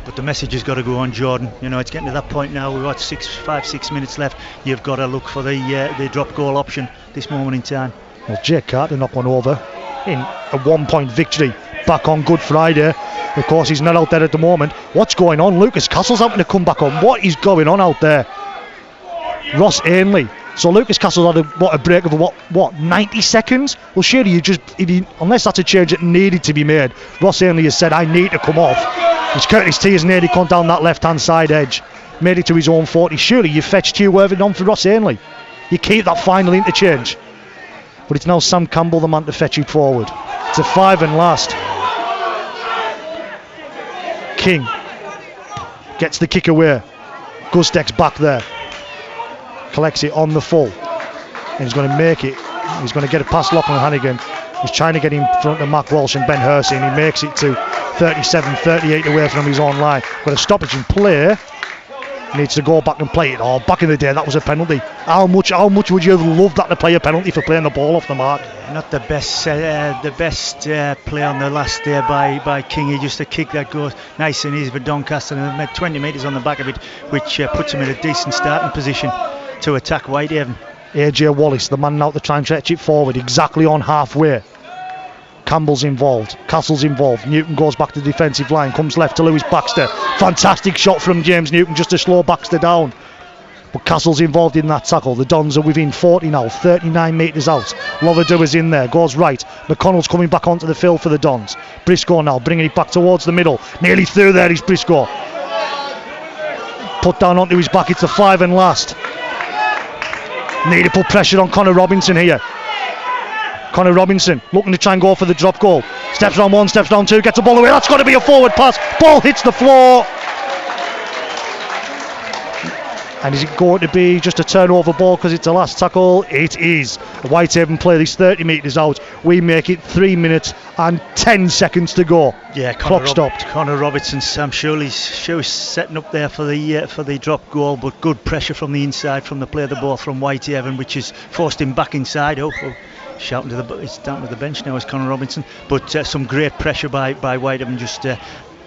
S2: But the message has got to go on, Jordan. It's getting to that point now. We've got 5-6 minutes left. You've got to look for the drop goal option this moment in time.
S1: Well, Jake Carter knocked one over in a 1 point victory back on Good Friday. Of course, he's not out there at the moment. What's going on? Lucas Castle's having to come back on. What is going on out there? Ross Ainley. So Lucas Castle had a break of what 90 seconds? Well, surely unless that's a change that needed to be made. Ross Ainley has said, I need to come off. It's Curtis T has nearly come down that left hand side edge, made it to his own 40. Surely you fetched Hugh Worthington on for Ross Ainley. You keep that final interchange. But it's now Sam Campbell the man to fetch it forward. It's a 5 and last. King gets the kick away. Gustek's back there. Collects it on the full, and he's going to make it. He's going to get it past Lachlan Hannigan. He's trying to get in front of Mac Walsh and Ben Hersey, and he makes it to 37-38 away from his own line. But a stoppage in play. Needs to go back and play it. Oh, back in the day that was a penalty. How much would you have loved that to play a penalty for playing the ball off the mark?
S2: Not the best play on the last day by Kingy. Just a kick that goes nice and easy for Doncaster, and made 20 metres on the back of it, which puts him in a decent starting position to attack Whitehaven.
S1: AJ Wallace, the man now to try and stretch it forward, exactly on halfway. Campbell's involved, Castle's involved. Newton goes back to the defensive line, comes left to Lewis Baxter. Fantastic shot from James Newton just to slow Baxter down. But Castle's involved in that tackle. The Dons are within 40 now, 39 metres out. Loverdue is in there, goes right. McConnell's coming back onto the field for the Dons. Briscoe now bringing it back towards the middle. Nearly through there is Briscoe. Put down onto his back, it's a 5 and last. Need to put pressure on Connor Robinson here. Connor Robinson looking to try and go for the drop goal. Steps round one, steps round two, gets the ball away. That's got to be a forward pass. Ball hits the floor. And is it going to be just a turnover ball because it's a last tackle? It is. Whitehaven play this 30 metres out. We make it 3 minutes and 10 seconds to go.
S2: Yeah,
S1: clock stopped.
S2: Connor Robertson, Sam Shirley's setting up there for the drop goal, but good pressure from the inside from the play of the ball from Whitehaven, which has forced him back inside. Shouting to it's down to the bench now, is Connor Robinson. But some great pressure by Whitehaven,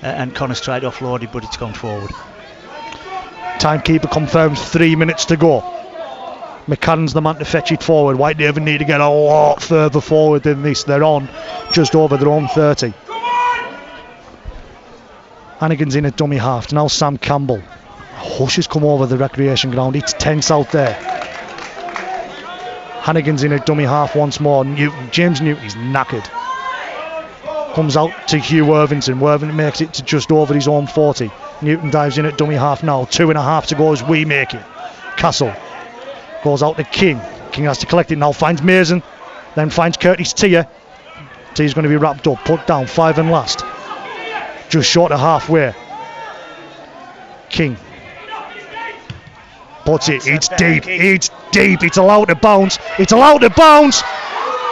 S2: and Connor's tried to offload it, but it's gone forward.
S1: Timekeeper confirms 3 minutes to go. McCann's the man to fetch it forward. Whitehaven need to get a lot further forward than this. They're on just over their own 30. Hannigan's in at dummy half. Now Sam Campbell. Hush has come over the recreation ground. It's tense out there. Hannigan's in at dummy half once more. James Newton is knackered. Comes out to Hugh Worthington. Worthington makes it to just over his own 40. Newton dives in at dummy half now. 2.5 to go as we make it. Castle goes out to King. King has to collect it now. Finds Mason. Then finds Curtis Tier. Tier's going to be wrapped up. Put down. 5 and last. Just short of halfway. King puts it. It's deep. It's deep. It's allowed to bounce. It's allowed to bounce.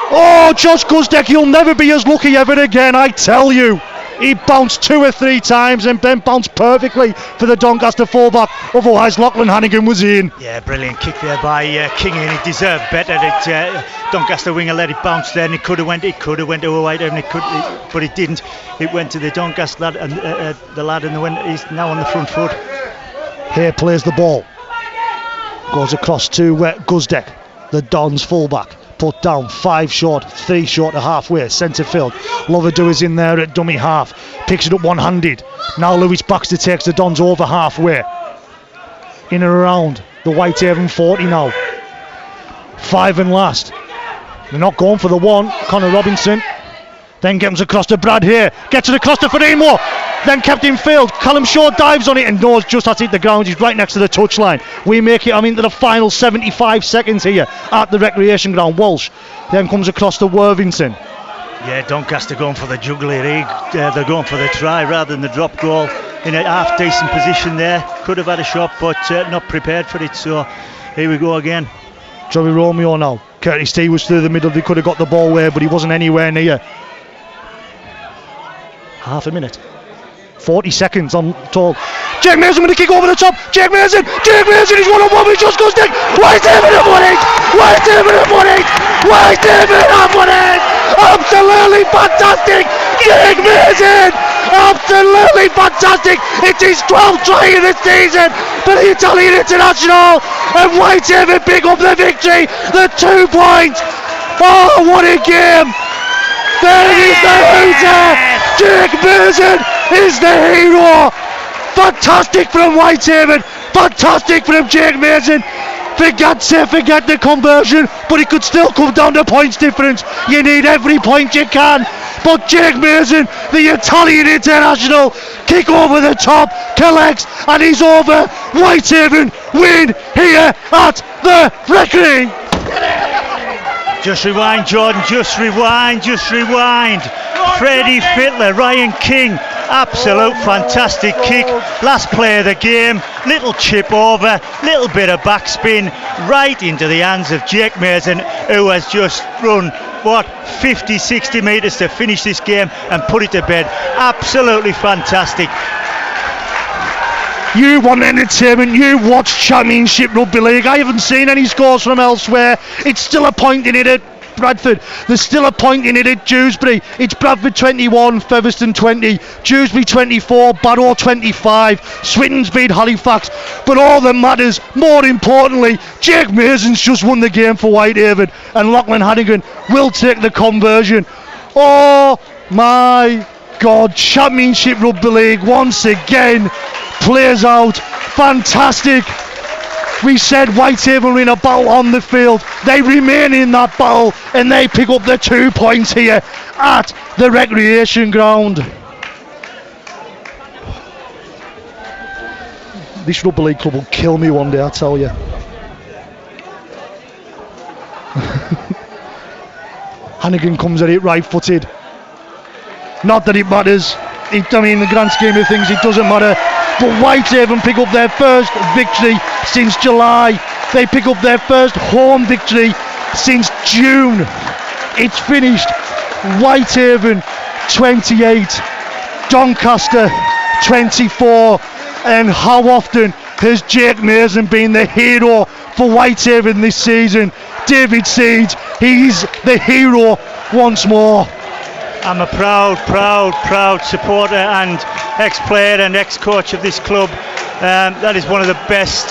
S1: Oh, Josh Guzdeck, he'll never be as lucky ever again, I tell you. He bounced 2 or 3 times and then bounced perfectly for the Doncaster fullback. Otherwise, Lachlan Hannigan was in.
S2: Yeah, brilliant kick there by King, and he deserved better. Doncaster winger let it bounce there, and it could have went to a Whitehaven, but it didn't. It went to the Doncaster lad, and the lad in the wind. He's now on the front foot.
S1: Here plays the ball. Goes across to Guzdeck, the Dons fullback. Put down, 5 short, 3 short of halfway, centre field. Loverdo is in there at dummy half, picks it up one-handed. Now Lewis Baxter takes the Dons over halfway. In and around the Whitehaven 40 now. 5 and last. They're not going for the one. Connor Robinson then gets across to Brad here, gets it across to Farimo, then kept in field. Callum Shaw dives on it and knows just has hit the ground. He's right next to the touchline. We make it into the final 75 seconds here at the recreation ground. Walsh then comes across to Worthington.
S2: Yeah, Doncaster going for the juggle here. They're going for the try rather than the drop goal. In a half decent position there, could have had a shot, but not prepared for it. So here we go again.
S1: Joey Romeo now. Curtis T was through the middle. They could have got the ball there, but he wasn't anywhere near. Half a minute. 40 seconds on told. Jake Mason with a kick over the top. Jake Mason is 1-on-1 with Josh Guzdeck. Whitehaven have won it. Absolutely fantastic. Jake Mason. Absolutely fantastic. It's his 12th try of the season for the Italian international. And Whitehaven pick up the victory. The 2 points. Oh, what a game. There is the hooter. Jake Mason is the hero. Fantastic from Whitehaven. Fantastic from Jake Mason. Forget the conversion, but it could still come down to points difference. You need every point you can. But Jake Mason, the Italian international, kick over the top, collects, and he's over. Whitehaven win here at the Recre.
S2: Just rewind, Jordan, just rewind. Freddie Fittler, Ryan King, absolute fantastic kick. Last play of the game, little chip over, little bit of backspin, right into the hands of Jake Mason, who has just run, 50-60 metres to finish this game and put it to bed. Absolutely fantastic.
S1: You want entertainment, you watch Championship Rugby League. I haven't seen any scores from elsewhere. It's still a point in it at Bradford. There's still a point in it at Dewsbury. It's Bradford 21, Featherstone 20, Dewsbury 24, Barrow 25, Swinton's beat Halifax. But all that matters, more importantly, Jake Mason's just won the game for Whitehaven, and Lachlan Hannigan will take the conversion. Oh my God, Championship Rugby League once again plays out. Fantastic. We said Whitehaven were in a battle on the field. They remain in that battle and they pick up the 2 points here at the recreation ground. This rugby league club will kill me one day, I tell you. Hannigan comes at it right-footed. Not that it matters. In the grand scheme of things, it doesn't matter. But Whitehaven pick up their first victory since July. They pick up their first home victory since June. It's finished Whitehaven 28, Doncaster 24. And how often has Jake Mason been the hero for Whitehaven this season? David Seeds, he's the hero once more.
S2: I'm a proud supporter and ex-player and ex-coach of this club. That is one of the best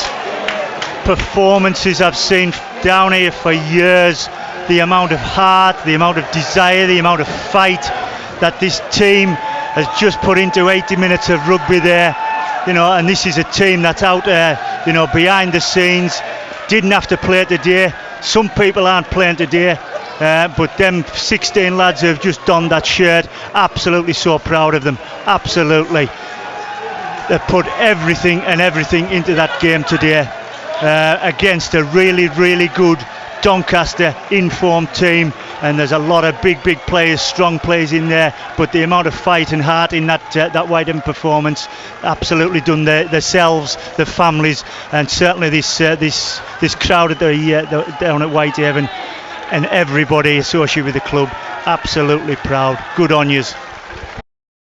S2: performances I've seen down here for years. The amount of heart, the amount of desire, the amount of fight that this team has just put into 80 minutes of rugby there. You know, and this is a team that's out there, you know, behind the scenes. Didn't have to play today. Some people aren't playing today, but them 16 lads who have just donned that shirt, absolutely so proud of them. Absolutely. They put everything into that game today against a really good Doncaster informed team, and there's a lot of big players, strong players in there, but the amount of fight and heart in that Whitehaven performance absolutely done themselves, the families, and certainly this crowd at down at Whitehaven and everybody associated with the club absolutely proud. Good on yous.